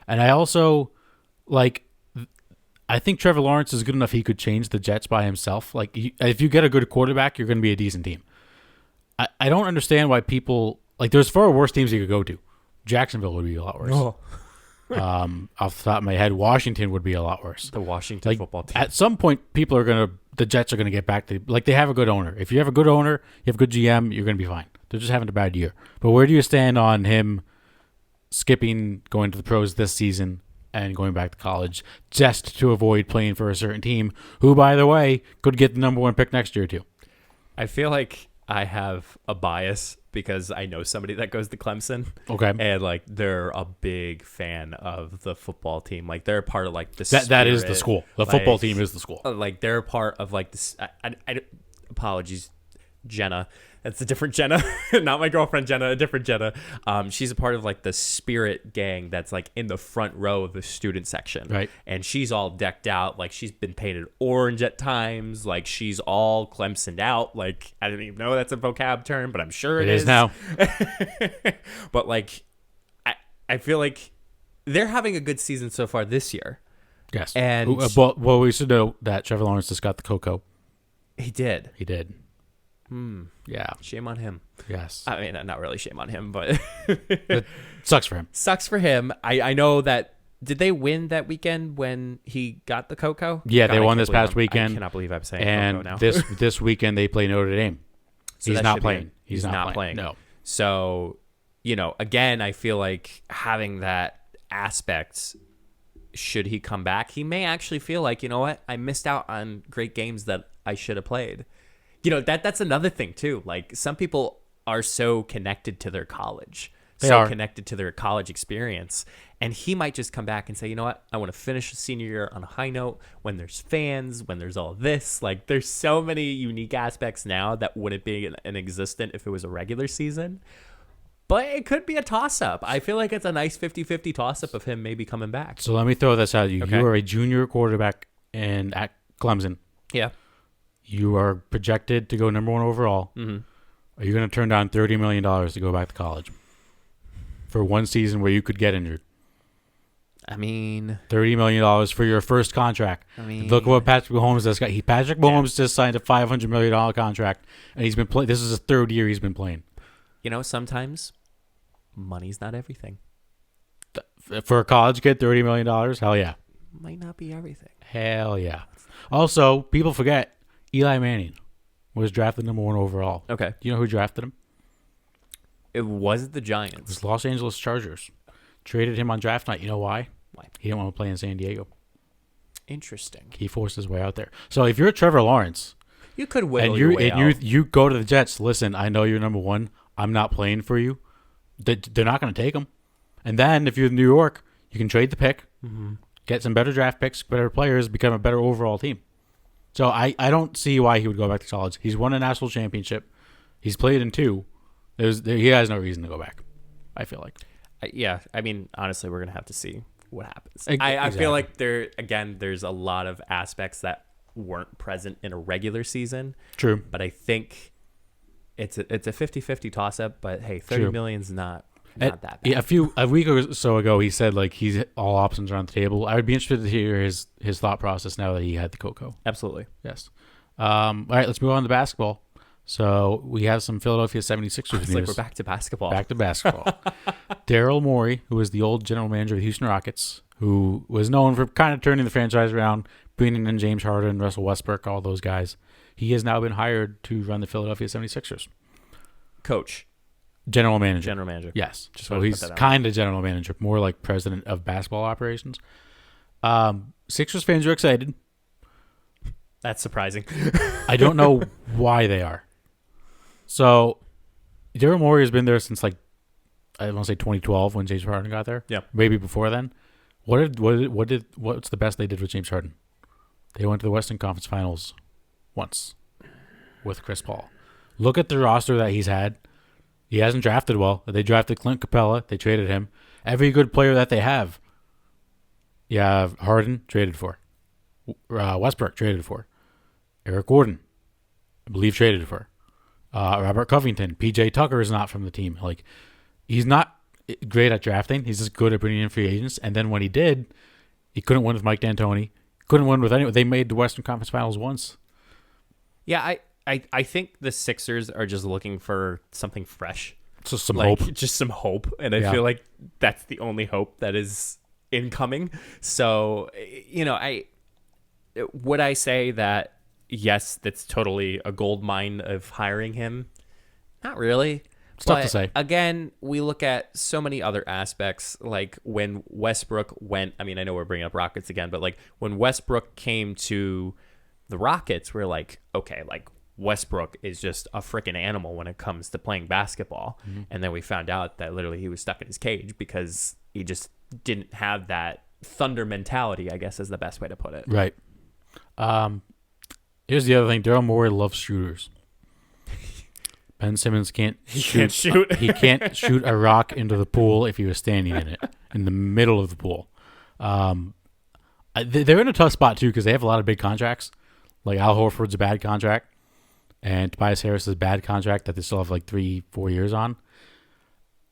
And I also, I think Trevor Lawrence is good enough he could change the Jets by himself. Like, if you get a good quarterback, you're going to be a decent team. I don't understand why people, there's far worse teams you could go to. Jacksonville would be a lot worse. Oh, Off the top of my head, Washington would be a lot worse. the Washington football team. At some point, the Jets are going to get back to, they have a good owner. If you have a good owner, you have a good GM, you're going to be fine. They're just having a bad year. But where do you stand on him skipping going to the pros this season and going back to college just to avoid playing for a certain team who, by the way, could get the number 1 pick next year too? I feel like I have a bias because I know somebody that goes to Clemson. Okay. And they're a big fan of the football team. They're a part of the That is the spirit. school. The football team is the school. They're a part of this. Apologies, Jenna. That's a different Jenna, not my girlfriend Jenna. A different Jenna. She's a part of the spirit gang that's in the front row of the student section. Right. And she's all decked out. She's been painted orange at times. She's all Clemsoned out. I didn't even know that's a vocab term, but I'm sure It is now. But I feel like they're having a good season so far this year. Yes. And- well, we should know that Trevor Lawrence just got the Coco. He did. He did. Yeah. Shame on him. Yes. I mean, not really shame on him, but It sucks for him. sucks for him. I know that. Did they win that weekend when he got the Coco? Yeah, they I won can't this believe past weekend. I cannot believe I'm saying And Coco now. this weekend they play Notre Dame. So He's that not should be playing. it. He's not playing. No. So, again, I feel like having that aspect, should he come back, he may actually feel like, you know what, I missed out on great games that I should have played. That's another thing too. Some people are so connected to their college, connected to their college experience, and he might just come back and say, you know what, I want to finish the senior year on a high note when there's fans, when there's all this. There's so many unique aspects now that wouldn't be an existent if it was a regular season. But it could be a toss-up. I feel like it's a nice 50-50 toss-up of him maybe coming back. So let me throw this at you. Okay. You are a junior quarterback at Clemson. Yeah. You are projected to go number 1 overall. Mm-hmm. Are you going to turn down $30 million to go back to college for one season where you could get injured? I mean, $30 million for your first contract. I mean, Look at what Patrick Mahomes has got. Patrick Mahomes just signed a $500 million contract, and he's been playing. This is his 3rd year he's been playing. Sometimes money's not everything. For a college kid, $30 million? Hell yeah. might not be everything. Hell yeah. Also, people forget Eli Manning was drafted number 1 overall. Okay. Do you know who drafted him? It was the It Giants. was Los Angeles Chargers. Traded him on draft night. You know why? Why? He didn't want to play in San Diego. Interesting. He forced his way out there. So if you're Trevor Lawrence You could wiggle and your way out. you go to the Jets, listen, I know you're number 1. I'm not playing for you. They're not going to take him. And then if you're New York, you can trade the pick, get some better draft picks, better players, become a better overall team. So I don't see why he would go back to college. He's won a national championship. He's played in 2. He has no reason to go back, I feel like. Yeah, I mean, honestly, we're gonna have to see what happens. I Exactly. feel like there's a lot of aspects that weren't present in a regular season, True. but I think it's a 50-50 toss up. But hey, 30 True. million's not that bad. Yeah, a week or so ago, he said like all options are on the table. I would be interested to hear his thought process now that he had the Coco. Absolutely. Yes. All right, let's move on to basketball. So we have some Philadelphia 76ers It's news. like we're back to basketball. Back to basketball. Daryl Morey, who was the old general manager of the Houston Rockets, who was known for kind of turning the franchise around, bringing in James Harden, Russell Westbrook, all those guys. He has now been hired to run the Philadelphia 76ers. Coach, General manager. general manager. Yes. Just So wanted to he's put that out. kind of general manager, more like president of basketball operations. Sixers fans are excited. That's surprising. I don't know why they are. So, Daryl Morey has been there since like I want to say 2012 when James Harden got there. Yeah. Maybe before then. What's the best they did with James Harden? They went to the Western Conference Finals once with Chris Paul. Look at the roster that he's had. He hasn't drafted well. They drafted Clint Capella. They traded him. Every good player that they have, you have Harden traded for. Westbrook traded for. Eric Gordon, I believe, traded for. Robert Covington. PJ Tucker is not from the team. Like, he's not great at drafting. He's just good at bringing in free agents. And then when he did, he couldn't win with Mike D'Antoni. Couldn't win with anyone. They made the Western Conference Finals once. Yeah, I think the Sixers are just looking for something fresh. So some like, hope. Just some hope. And I Yeah. feel like that's the only hope that is incoming. So, would I say that, yes, that's totally a gold mine of hiring him? Not really. It's tough to say. Again, we look at so many other aspects, like when Westbrook went, I mean, I know we're bringing up Rockets again, but like when Westbrook came to the Rockets, we're like, okay, like Westbrook is just a freaking animal when it comes to playing basketball. Mm-hmm. And then we found out that literally he was stuck in his cage because he just didn't have that thunder mentality, I guess is the best way to put it. Right. Here's the other thing. Daryl Morey loves shooters. Ben Simmons can't can't shoot. He can't shoot a rock into the pool if he was standing in it, in the middle of the pool. They're in a tough spot, too, because they have a lot of big contracts. Like Al Horford's a bad contract, and Tobias Harris is a bad contract that they still have like 3-4 years on.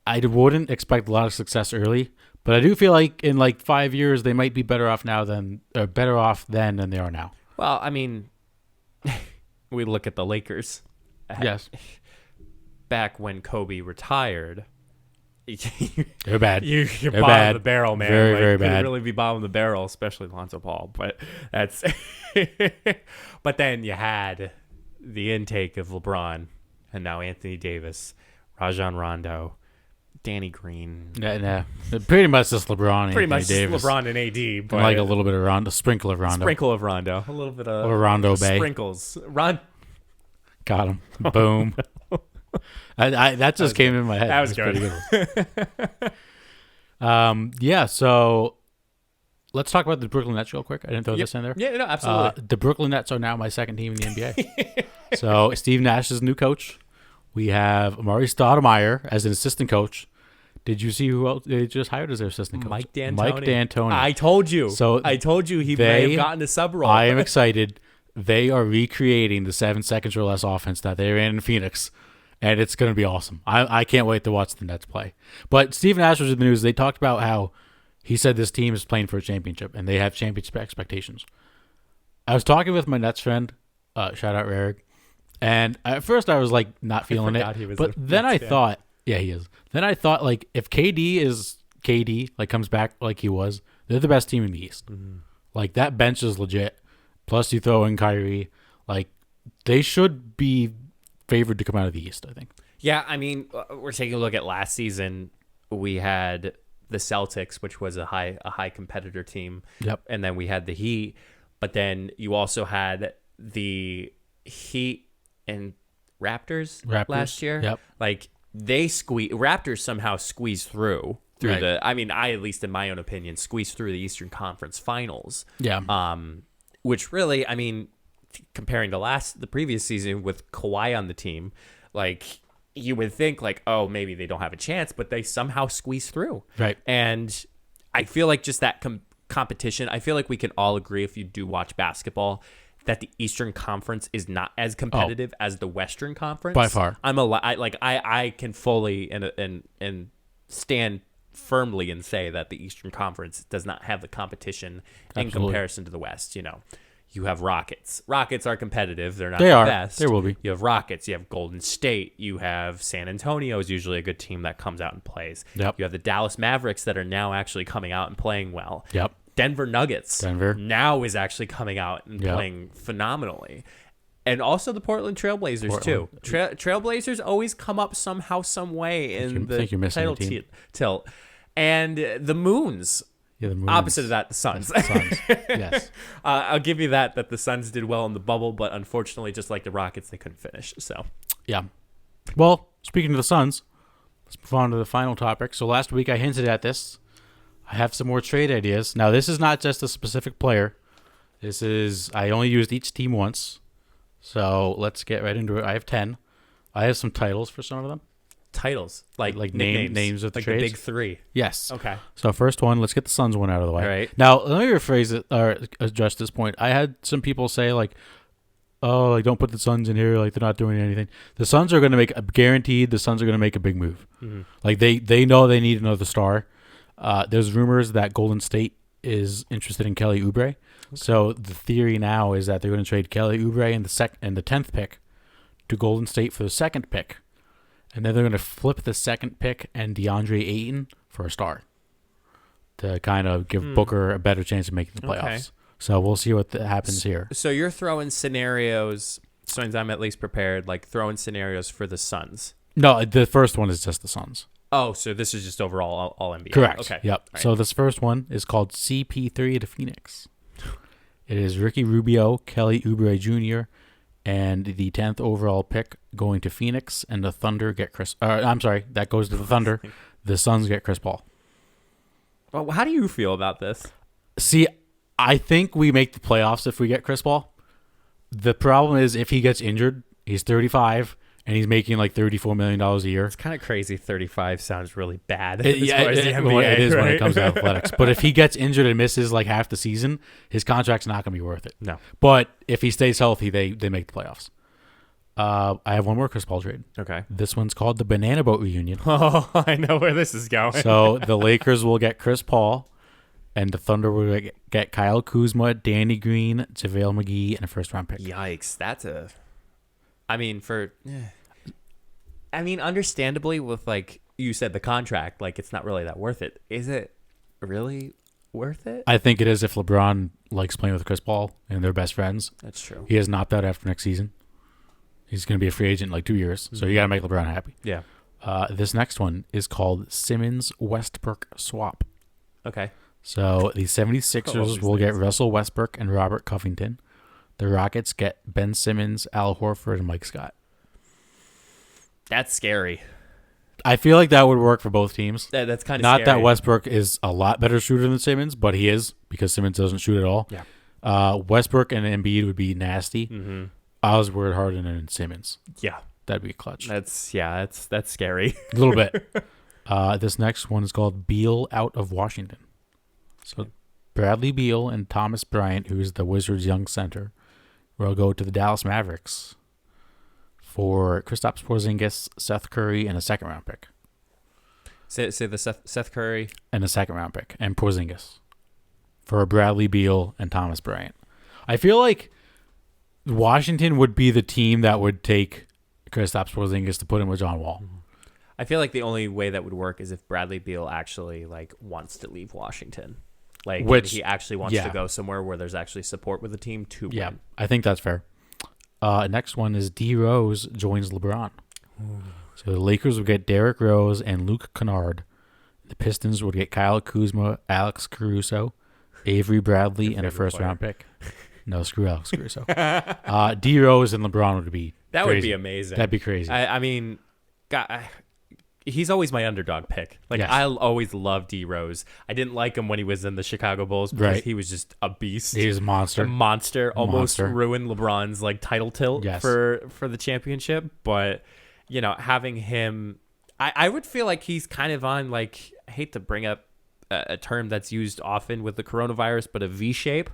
I wouldn't expect a lot of success early, but I do feel like in like 5 years they might be better off then than they are now. Well, I mean, we look at the Lakers. Yes, Back when Kobe retired, they're bad. you're They're bottom bad. of the barrel, man. Very, like, very couldn't bad. really be bottom of the barrel, especially Lonzo Ball. But that's. But then you had the intake of LeBron, and now Anthony Davis, Rajon Rondo, Danny Green. Nah. Pretty much just LeBron and Pretty Anthony much just Davis. LeBron and AD, but And like a little bit of Rondo, a sprinkle of Rondo. sprinkle of Rondo, a little bit of Or Rondo Bay. sprinkles. Got him. Boom. That just came in my head. That was That's good. pretty good. Yeah, so let's talk about the Brooklyn Nets real quick. I didn't throw this in there. Yeah, no, absolutely. The Brooklyn Nets are now my second team in the NBA. So Steve Nash is the new coach. We have Amari Stoudemire as an assistant coach. Did you see who else they just hired as their assistant coach? Mike D'Antoni. Mike D'Antoni. I told you. So I told you he may they- have gotten a sub role. I am excited. They are recreating the 7 seconds or less offense that they ran in Phoenix, and it's going to be awesome. I can't wait to watch the Nets play. But Steve Nash was in the news. They talked about how he said this team is playing for a championship, and they have championship expectations. I was talking with my Nets friend, shout out Rarig, and at first I was like not feeling forgot it. he was But a then I Nets fan. thought, yeah, he is. Then I thought, like, if KD is KD, like comes back like he was, they're the best team in the East. Mm-hmm. Like, that bench is legit. Plus, you throw in Kyrie. Like, they should be favored to come out of the East, I think. Yeah, I mean, we're taking a look at last season. We had the Celtics, which was a high competitor team. Yep. And then we had the Heat. But then you also had the Heat and Raptors. Last year. Yep. Like, Raptors somehow squeezed through Right. I, at least in my own opinion, squeezed through the Eastern Conference Finals. Yeah. Which really, I mean, comparing to the previous season with Kawhi on the team, like, you would think like, oh, maybe they don't have a chance, but they somehow squeeze through. Right. And I feel like just that competition, I feel like we can all agree, if you do watch basketball, that the Eastern Conference is not as competitive as the Western Conference. By far. I can fully and stand firmly and say that the Eastern Conference does not have the competition in Absolutely. comparison to the West. You know, you have Rockets. Rockets are competitive. They're not They the are. best. There will be. You have Rockets. You have Golden State. You have San Antonio is usually a good team that comes out and plays. Yep. You have the Dallas Mavericks that are now actually coming out and playing well. Yep. Denver Nuggets now is actually coming out and playing phenomenally. And also the Portland Trailblazers too. Trailblazers always come up somehow, some way in the title tilt. And the Moons. Yeah, the Moons. Opposite of that, the Suns. Suns. Yes. I'll give you that the Suns did well in the bubble, but unfortunately, just like the Rockets, they couldn't finish. So Yeah. Well, speaking of the Suns, let's move on to the final topic. So last week I hinted at this. I have some more trade ideas. Now, this is not just a specific player. I only used each team once. So let's get right into it. I have 10. I have some titles for some of them. Titles, like names of the like trades? the big three. Yes. Okay. So first one, let's get the Suns one out of the way. All right. Now, let me rephrase it or address this point. I had some people say like, oh, like don't put the Suns in here. Like they're not doing anything. The Suns are going to make guaranteed. The Suns are going to make a big move. Mm-hmm. Like they know they need another star. There's rumors that Golden State is interested in Kelly Oubre. Okay. So the theory now is that they're going to trade Kelly Oubre in the 10th pick to Golden State for the second pick. And then they're going to flip the second pick and DeAndre Ayton for a star to kind of give Booker a better chance of making the playoffs. Okay. So we'll see what happens here. So you're throwing scenarios, so I'm at least prepared, like throwing scenarios for the Suns. No, the first one is just the Suns. Oh, so this is just overall all NBA. Correct. Okay. Yep. Right. So this first one is called CP3 to Phoenix. It is Ricky Rubio, Kelly Oubre Jr., and the 10th overall pick going to Phoenix, and the Thunder get that goes to the Thunder. The Suns get Chris Paul. Well, how do you feel about this? See, I think we make the playoffs if we get Chris Paul. The problem is if he gets injured, he's 35, and he's making like $34 million a year. It's kind of crazy. 35 sounds really bad. It is when it comes to athletics. But if he gets injured and misses like half the season, his contract's not going to be worth it. No. But if he stays healthy, they make the playoffs. I have one more Chris Paul trade. Okay. This one's called the Banana Boat Reunion. Oh, I know where this is going. So the Lakers will get Chris Paul, and the Thunder will get Kyle Kuzma, Danny Green, JaVale McGee, and a first-round pick. Yikes. Understandably, with like you said, the contract, like it's not really that worth it. Is it really worth it? I think it is if LeBron likes playing with Chris Paul and they're best friends. That's true. He has an opt-out after next season. He's going to be a free agent in like 2 years, so you got to make LeBron happy. Yeah. This next one is called Simmons-Westbrook Swap. Okay. So the 76ers will get Russell Westbrook and Robert Covington. The Rockets get Ben Simmons, Al Horford, and Mike Scott. That's scary. I feel like that would work for both teams. That's kind of not scary. that Westbrook is a lot better shooter than Simmons, but he is because Simmons doesn't shoot at all. Yeah. Westbrook and Embiid would be nasty. Mm-hmm. Oswald, Harden, and Simmons. Yeah. That'd be a clutch. That's scary. A little bit. This next one is called Beal out of Washington. So Bradley Beal and Thomas Bryant, who is the Wizards' young center, will go to the Dallas Mavericks for Kristaps Porzingis, Seth Curry, and a second-round pick. Say the Seth Curry. And a second-round pick. And Porzingis for Bradley Beal and Thomas Bryant. I feel like Washington would be the team that would take Kristaps Porzingis to put him with John Wall. I feel like the only way that would work is if Bradley Beal actually like wants to leave Washington. Like, Which, he actually wants yeah. to go somewhere where there's actually support with the team to Yeah, win. I think that's fair. Next one is D Rose joins LeBron. So the Lakers would get Derrick Rose and Luke Kennard. The Pistons would get Kyle Kuzma, Alex Caruso, Avery Bradley, and a first-round pick. No, screw Alex Caruso. D Rose and LeBron would be That crazy. would be amazing. That'd be crazy. I mean, God, he's always my underdog pick. Like, Yes. I always loved D Rose. I didn't like him when he was in the Chicago Bulls because Right. he was just a beast. He's a monster. A monster. Almost Monster. ruined LeBron's like title tilt Yes. for the championship. But, you know, having him, I would feel like he's kind of on, like, I hate to bring up a term that's used often with the coronavirus, but a V shape.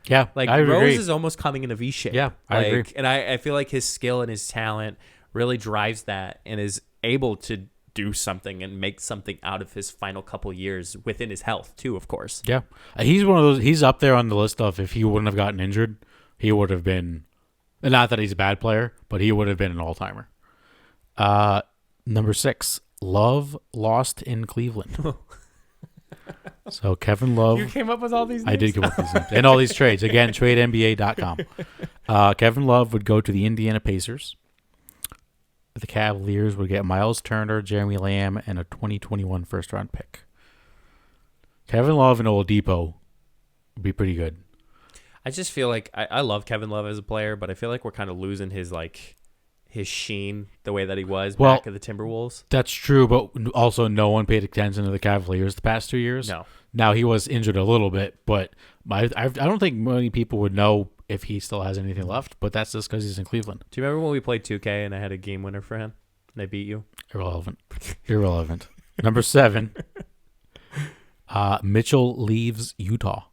Yeah, Like, I Rose agree. is almost coming in a V shape. Yeah, I agree. And I feel like his skill and his talent really drives that and is able to do something and make something out of his final couple years within his health too, of course. Yeah, he's one of those. He's up there on the list of if he wouldn't have gotten injured, he would have been. Not that he's a bad player, but he would have been an all-timer. Number 6, Love lost in Cleveland. So Kevin Love. You came up with all these names? I did come up with these names. And all these trades. Again, tradenba.com. Kevin Love would go to the Indiana Pacers. The Cavaliers would get Miles Turner, Jeremy Lamb, and a 2021 first-round pick. Kevin Love and Oladipo would be pretty good. I just feel like I love Kevin Love as a player, but I feel like we're kind of losing his sheen the way that he was back at the Timberwolves. That's true, but also no one paid attention to the Cavaliers the past 2 years. No. Now, he was injured a little bit, but I don't think many people would know if he still has anything left, but that's just because he's in Cleveland. Do you remember when we played 2K and I had a game winner for him and I beat you? Irrelevant. Number 7, Mitchell leaves Utah.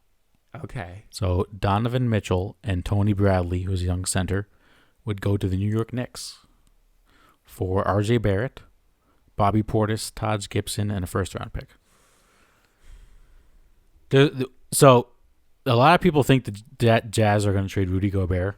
Okay. So Donovan Mitchell and Tony Bradley, who's a young center, would go to the New York Knicks for RJ Barrett, Bobby Portis, Taj Gibson, and a first-round pick. So a lot of people think the Jazz are going to trade Rudy Gobert,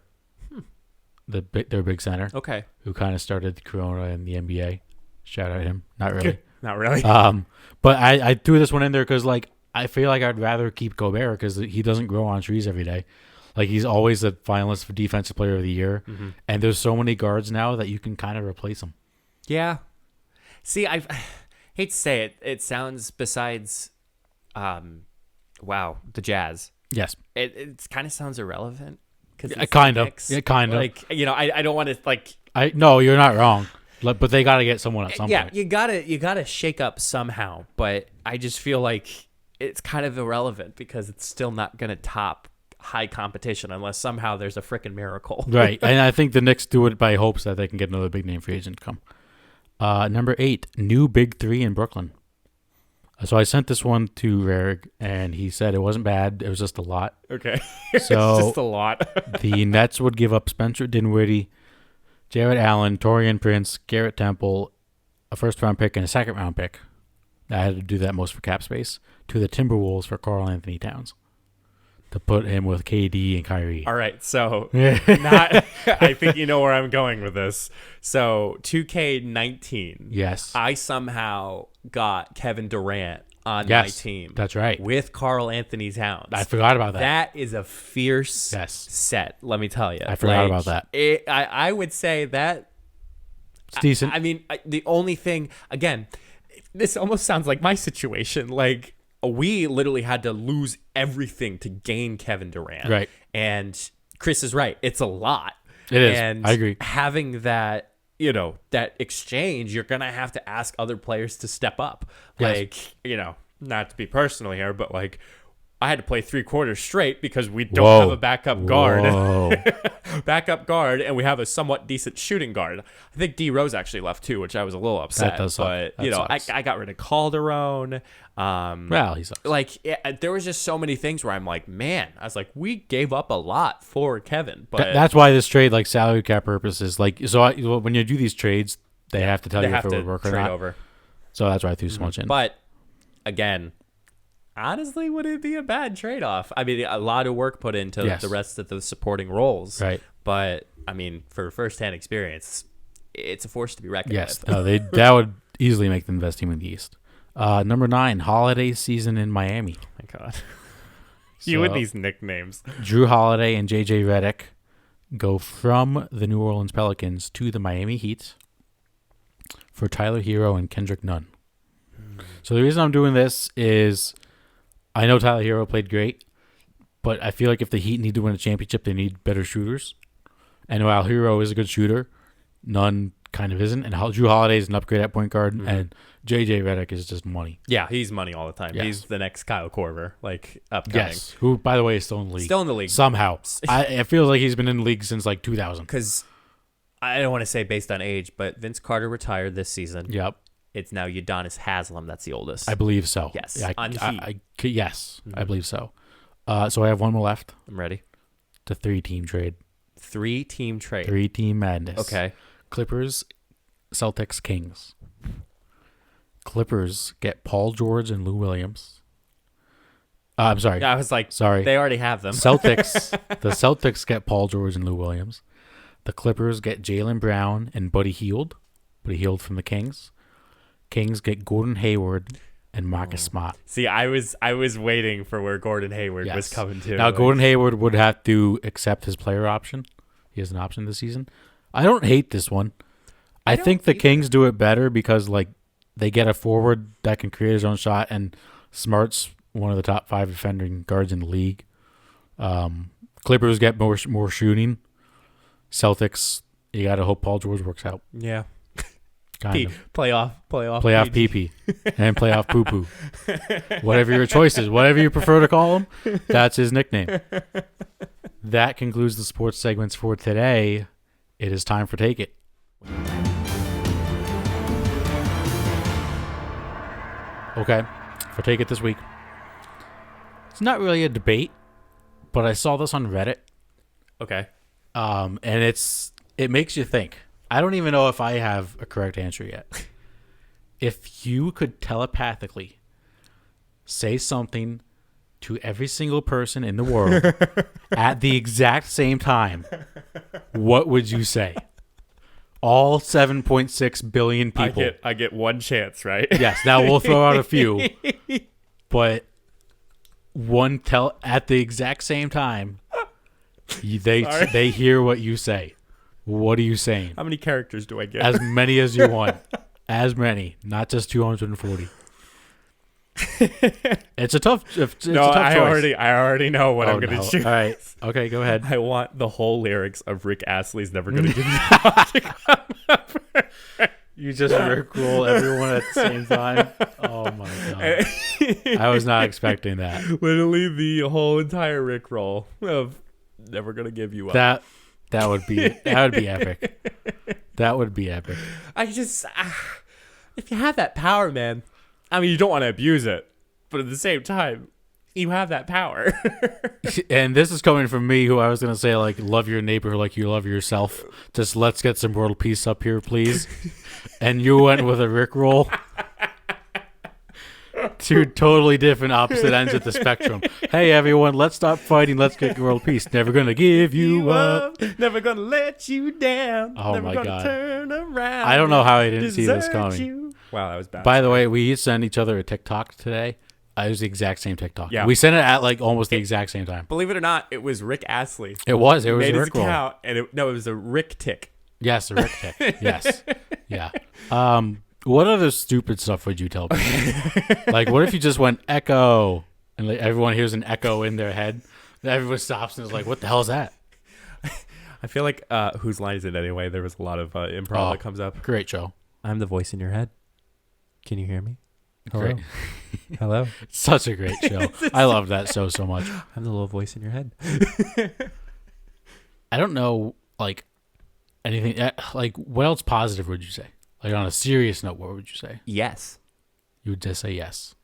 their big center, Okay. who kind of started the Corona in the NBA. Shout out him. Not really. Not really. But I threw this one in there because, like, I feel like I'd rather keep Gobert because he doesn't grow on trees every day. Like, he's always a finalist for Defensive Player of the Year. Mm-hmm. And there's so many guards now that you can kind of replace him. Yeah. See, I hate to say it. It sounds besides, the Jazz. Yes. It kind of sounds irrelevant. Kind of. Yeah, kind of. Like, I don't want to No, you're not wrong. But they got to get someone at some point. you gotta shake up somehow. But I just feel like it's kind of irrelevant because it's still not gonna top high competition unless somehow there's a freaking miracle. Right. And I think the Knicks do it by hopes that they can get another big name free agent to come. Number 8, new big 3 in Brooklyn. So I sent this one to Rarig, and he said it wasn't bad. It was just a lot. Okay. So it's just a lot. the Nets would give up Spencer Dinwiddie, Jarrett Allen, Torian Prince, Garrett Temple, a first-round pick, and a second-round pick. I had to do that most for cap space. To the Timberwolves for Karl Anthony Towns. To put him with KD and Kyrie. All right, so I think you know where I'm going with this. So 2K19. Yes. I somehow got Kevin Durant on my team. That's right. With Karl Anthony Towns. I forgot about that. That is a fierce set, let me tell you. I forgot about that. I would say that It's decent. I mean, the only thing, again, this almost sounds like my situation. Like, we literally had to lose everything to gain Kevin Durant. Right. And Chris is right. It's a lot. It is. And I agree. having that, that exchange, you're going to have to ask other players to step up. Yes. Like, not to be personal here, but like, I had to play 3 quarters straight because we don't have a backup guard. Backup guard, and we have a somewhat decent shooting guard. I think D Rose actually left too, which I was a little upset. That does suck. But I got rid of Calderon. Well, he sucks. Like, there was just so many things where I'm like, man, I was like, we gave up a lot for Kevin. But That's why this trade, like salary cap purposes, like when you do these trades, they have to tell you if it would work or not. Over. So that's why I threw so much in. But again, honestly, would it be a bad trade-off? I mean, a lot of work put into the rest of the supporting roles. Right. But, I mean, for first-hand experience, it's a force to be reckoned Yes. with. No, that would easily make them the best team in the East. Number 9, holiday season in Miami. Oh, my God. You with So, these nicknames. Drew Holiday and JJ Redick go from the New Orleans Pelicans to the Miami Heat for Tyler Hero and Kendrick Nunn. So the reason I'm doing this is I know Tyler Hero played great, but I feel like if the Heat need to win a championship, they need better shooters. And while Hero is a good shooter, Nunn kind of isn't. And Drew Holiday is an upgrade at point guard, and JJ Redick is just money. Yeah, he's money all the time. Yes. He's the next Kyle Korver, like upcoming. Yes, who, by the way, is still in the league. Still in the league. Somehow. It feels like he's been in the league since like 2000. Because I don't want to say based on age, but Vince Carter retired this season. Yep. It's now Udonis Haslem that's the oldest. I believe so. Yes, I, on Heat. yes, I believe so. So I have one more left. I'm ready. The 3-team trade. 3-team trade. 3-team madness. Okay. Clippers, Celtics, Kings. Clippers get Paul George and Lou Williams. I'm sorry. I was like, Sorry. they already have them. Celtics. The Celtics get Paul George and Lou Williams. The Clippers get Jaylen Brown and Buddy Hield. Buddy Hield from the Kings. Kings get Gordon Hayward and Marcus Smart. See, I was waiting for where Gordon Hayward was Yes. coming to. Now, Like, Gordon Hayward would have to accept his player option. He has an option this season. I don't hate this one. I think the Kings do it better because, like, they get a forward that can create his own shot, and Smart's one of the top 5 defending guards in the league. Clippers get more shooting. Celtics, you got to hope Paul George works out. Yeah. Kind of. Playoff Playoff PP and playoff poo poo. Whatever your choice is, whatever you prefer to call him, that's his nickname. That concludes the sports segments for today. It is time for Take It. Okay, for Take It this week. It's not really a debate, but I saw this on Reddit, Okay. and it makes you think. I don't even know if I have a correct answer yet. If you could telepathically say something to every single person in the world at the exact same time, what would you say? All 7.6 billion people. I get one chance, right? Yes, now we'll throw out a few. But at the exact same time, they hear what you say. What are you saying? How many characters do I get? As many as you want. As many, not just 240. It's a tough. It's a tough choice. I already know what I'm gonna choose. All right. Okay, go ahead. I want the whole lyrics of Rick Astley's "Never Gonna Give You Up." You just rickroll everyone at the same time. Oh my god! I was not expecting that. Literally the whole entire Rick roll of "Never Gonna Give You Up." That would be epic. That would be epic. I just, if you have that power, man. I mean, you don't want to abuse it, but at the same time, you have that power. And this is coming from me, who I was going to say, like, love your neighbor like you love yourself. Just let's get some world peace up here, please. And you went with a Rickroll. Two totally different opposite ends of the spectrum. Hey, everyone, let's stop fighting. Let's get world peace. Never going to give you up. Never going to let you down. Oh, Never my gonna God. Turn around. I don't know how I didn't see this Desert coming. you. Wow, that was bad. By the way, we sent each other a TikTok today. It was the exact same TikTok. Yeah. We sent it at like almost the exact same time. Believe it or not, it was Rick Astley. It was He a made his Rickroll. account, and it was a Rick tick. Yes, a Rick tick. Yes. Yeah. What other stupid stuff would you tell people? Like, what if you just went echo and like everyone hears an echo in their head? And everyone stops and is like, what the hell is that? I feel like whose line is it anyway? There was a lot of improv that comes up. Great show. I'm the voice in your head. Can you hear me? Hello. Great. Hello. Such a great show. I love that show so much. I'm the little voice in your head. I don't know, like, anything, like, what else positive would you say? Like, on a serious note, what would you say? Yes. You would just say yes.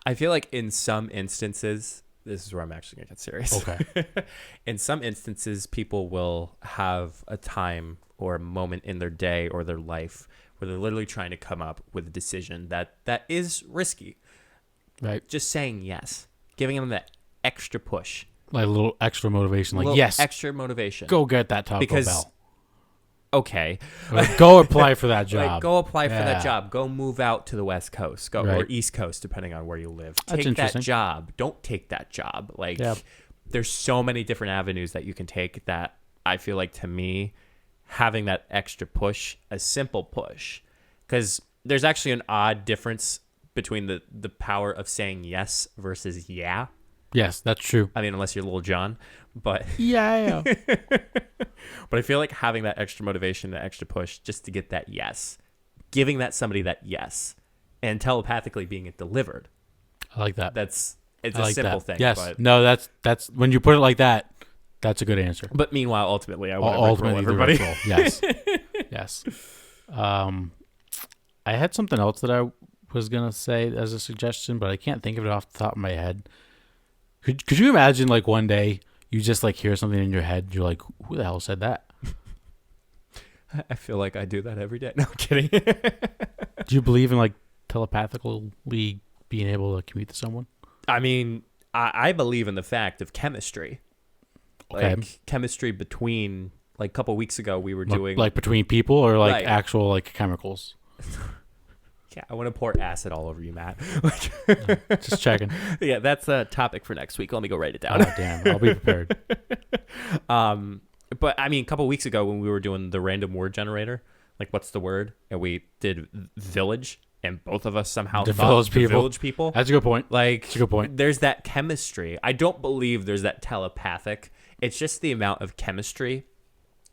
I feel like in some instances, this is where I'm actually going to get serious. Okay. In some instances, people will have a time or a moment in their day or their life where they're literally trying to come up with a decision that is risky. Right. Just saying yes. Giving them that extra push. Like a little extra motivation. Like, Little yes, extra motivation. go get that Taco Because Bell. okay. Like, go apply for that job. Like, go apply for Yeah. that job. Go move out to the West Coast, or Right. East Coast, depending on where you live. That's Take that interesting. job. Don't take that job. Like, Yep. there's so many different avenues that you can take that I feel like, to me, having that extra push, a simple push, because there's actually an odd difference between the power of saying yes versus yeah. Yes, that's true. I mean, unless you're Little John, but Yeah. but I feel like having that extra motivation, that extra push, just to get that yes, giving that somebody that yes, and telepathically being it delivered. I like that. It's I a like simple that. thing. Yes. But, No, that's when you put it like that, that's a good answer. but meanwhile, ultimately, I want to Ultimately, the everybody. ritual. Yes. Yes. I had something else that I was gonna say as a suggestion, but I can't think of it off the top of my head. Could you imagine, like, one day you just like hear something in your head, you're like, who the hell said that? I feel like I do that every day. No, I'm kidding. Do you believe in, like, telepathically being able to commute to someone? I mean, I believe in the fact of chemistry. Okay. Like chemistry between, like, a couple weeks ago, we were Like- doing like between people or like Right. actual like chemicals? Yeah, I want to pour acid all over you, Matt. Just checking. Yeah, that's a topic for next week. Let me go write it down. Oh damn, I'll be prepared. But I mean, a couple weeks ago when we were doing the random word generator, like what's the word, and we did village, and both of us somehow The thought village the people. village people. That's a good point. Like, That's a good point. there's that chemistry. I don't believe there's that telepathic. It's just the amount of chemistry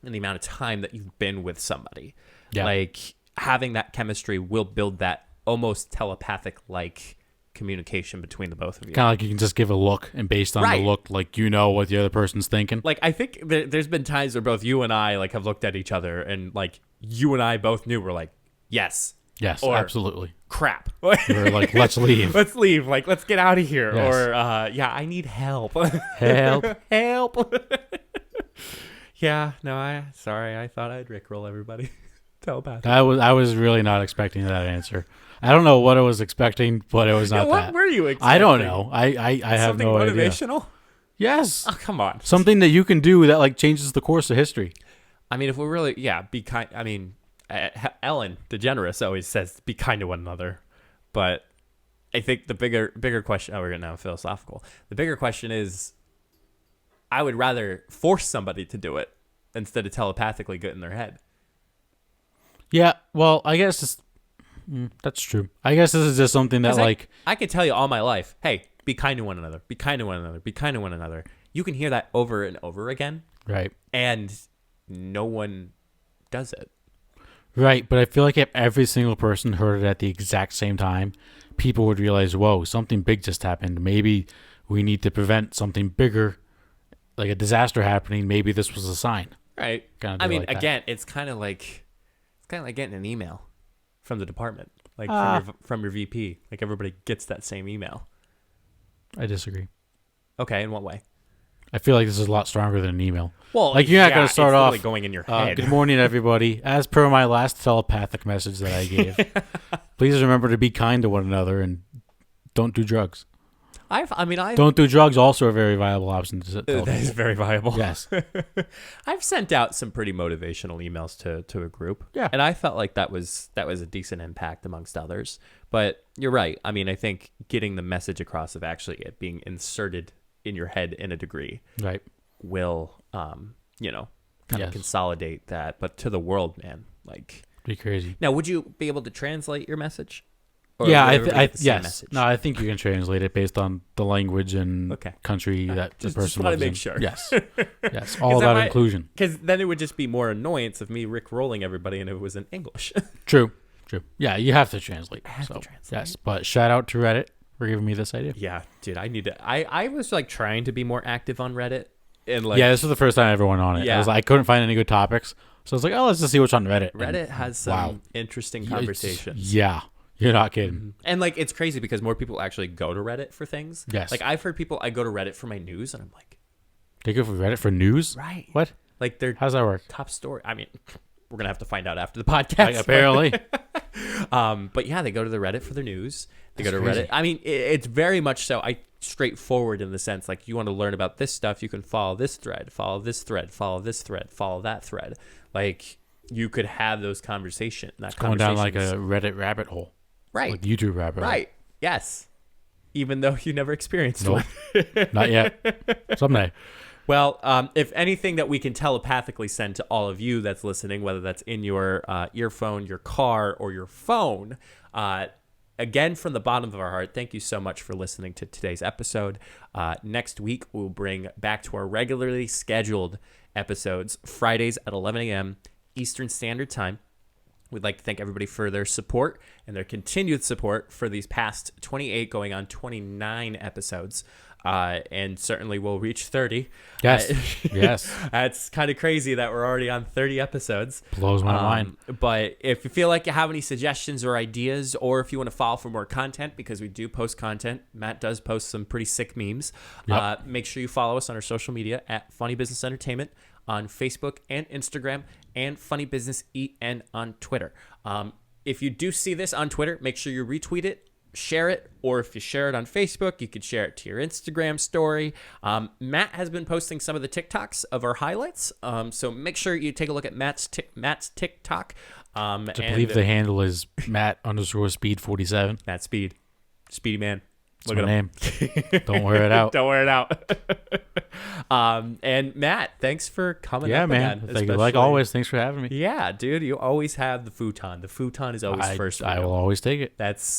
and the amount of time that you've been with somebody. Yeah. Like, having that chemistry will build that almost telepathic like communication between the both of you. Kind of like you can just give a look, and based on Right. the look, like, you know what the other person's thinking. Like, I think there's been times where both you and I like have looked at each other, and like you and I both knew we're like, yes, Yes, or- absolutely. crap. We're like, let's leave. Let's leave. Like, let's get out of here. Yes. Or yeah, I need help. Help. Help. Yeah, no, I thought I'd rickroll everybody. Telepathic. I was really not expecting that answer. I don't know what I was expecting, but it was not what that. were you expecting? I don't know. I have Something no idea. motivational? Yes. Oh, come on. Something that you can do that like changes the course of history. I mean, if we're really, yeah, be kind. I mean, Ellen DeGeneres always says, "Be kind to one another," but I think the bigger question. Oh, we're getting now philosophical. The bigger question is, I would rather force somebody to do it instead of telepathically get in their head. Yeah. Well, I guess that's true. I guess this is just something that 'Cause like I could tell you all my life, hey, be kind to one another. Be kind to one another. Be kind to one another. You can hear that over and over again, right. and no one does it. Right, but I feel like if every single person heard it at the exact same time, people would realize, whoa, something big just happened. Maybe we need to prevent something bigger, like a disaster happening. Maybe this was a sign. Right. Kinda I do mean, like that. again, it's kind of like getting an email from the department, like from your VP. Like, everybody gets that same email. I disagree. Okay, in what way? I feel like this is a lot stronger than an email. Well, Like, you're not gonna start it's literally off, going in your head. Good morning, everybody. As per my last telepathic message that I gave, please remember to be kind to one another and don't do drugs. I Don't do drugs. Also a very viable option to tell that is people. very viable. Yes. I've sent out some pretty motivational emails to a group. Yeah. And I felt like that was a decent impact amongst others. But you're right. I mean, I think getting the message across of actually it being inserted in your head in a degree Right. will kind of Yes. consolidate that. But to the world, man, like, Be crazy. now, would you be able to translate your message? Or Yeah, would everybody get the same yes. message? No, I think you can translate it based on the language and Okay. country that Just the person wanna lives make in. sure. Yes, yes, all that about might- inclusion. Because then it would just be more annoyance of me Rick-rolling everybody and if it was in English. True, true. Yeah, you have to translate. have to so, translate. Yes, but shout out to Reddit for giving me this idea. Yeah, dude, I need to. I was like trying to be more active on Reddit, and like Yeah, this was the first time I ever went on it. Yeah. I couldn't find any good topics, so I was like, oh, let's just see what's on Reddit. And Reddit has some wow. interesting it's- conversations. Yeah, you're not kidding. And like it's crazy because more people actually go to Reddit for things. Yes. Like I've heard people I go to Reddit for my news, and I'm like, They go for Reddit for news. right, What? like their How's that work? top story. I mean, we're gonna have to find out after the podcast. Apparently, But yeah, they go to the Reddit for their news. They That's go to crazy. Reddit. I mean, it's very much so. Straightforward in the sense like you want to learn about this stuff, you can follow this thread, follow this thread, follow this thread, follow that thread. Like you could have those conversations. Going down like a Reddit rabbit hole. Right. Like YouTube rabbit hole. Right. Yes. Even though you never experienced Nope. one. Not yet. Someday. Well, if anything that we can telepathically send to all of you that's listening, whether that's in your earphone, your car, or your phone, again, from the bottom of our heart, thank you so much for listening to today's episode. Next week, we'll bring back to our regularly scheduled episodes, Fridays at 11 a.m. Eastern Standard Time. We'd like to thank everybody for their support and their continued support for these past 28 going on 29 episodes. And certainly we'll reach 30. Yes. Yes. It's kind of crazy that we're already on 30 episodes. Blows my mind. But if you feel like you have any suggestions or ideas, or if you want to follow for more content, because we do post content, Matt does post some pretty sick memes. Yep. Make sure you follow us on our social media at Funny Business Entertainment on Facebook and Instagram, and Funny Business EN on Twitter. If you do see this on Twitter, make sure you retweet it, share it, or if you share it on Facebook, you could share it to your Instagram story. Matt has been posting some of the TikToks of our highlights, so make sure you take a look at Matt's TikTok. I believe the handle is Matt_Speed47. Matt Speedy man. That's my name. Don't wear it out. Don't wear it out. And Matt, thanks for coming. Yeah, up man. again, Like always, thanks for having me. Yeah, dude, you always have the futon. The futon is always first. I will always take it.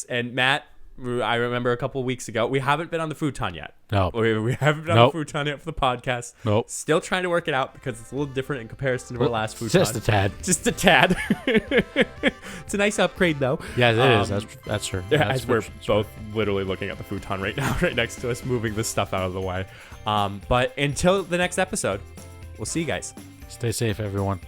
And Matt, I remember a couple of weeks ago, we haven't been on the futon yet. No. We haven't been on the futon yet for the podcast. Nope. Still trying to work it out because it's a little different in comparison to our last futon. Just a tad. Just a tad. It's a nice upgrade, though. Yeah, it is. That's true. Yeah, That's as we're both literally looking at the futon right now, right next to us, moving this stuff out of the way. But until the next episode, we'll see you guys. Stay safe, everyone.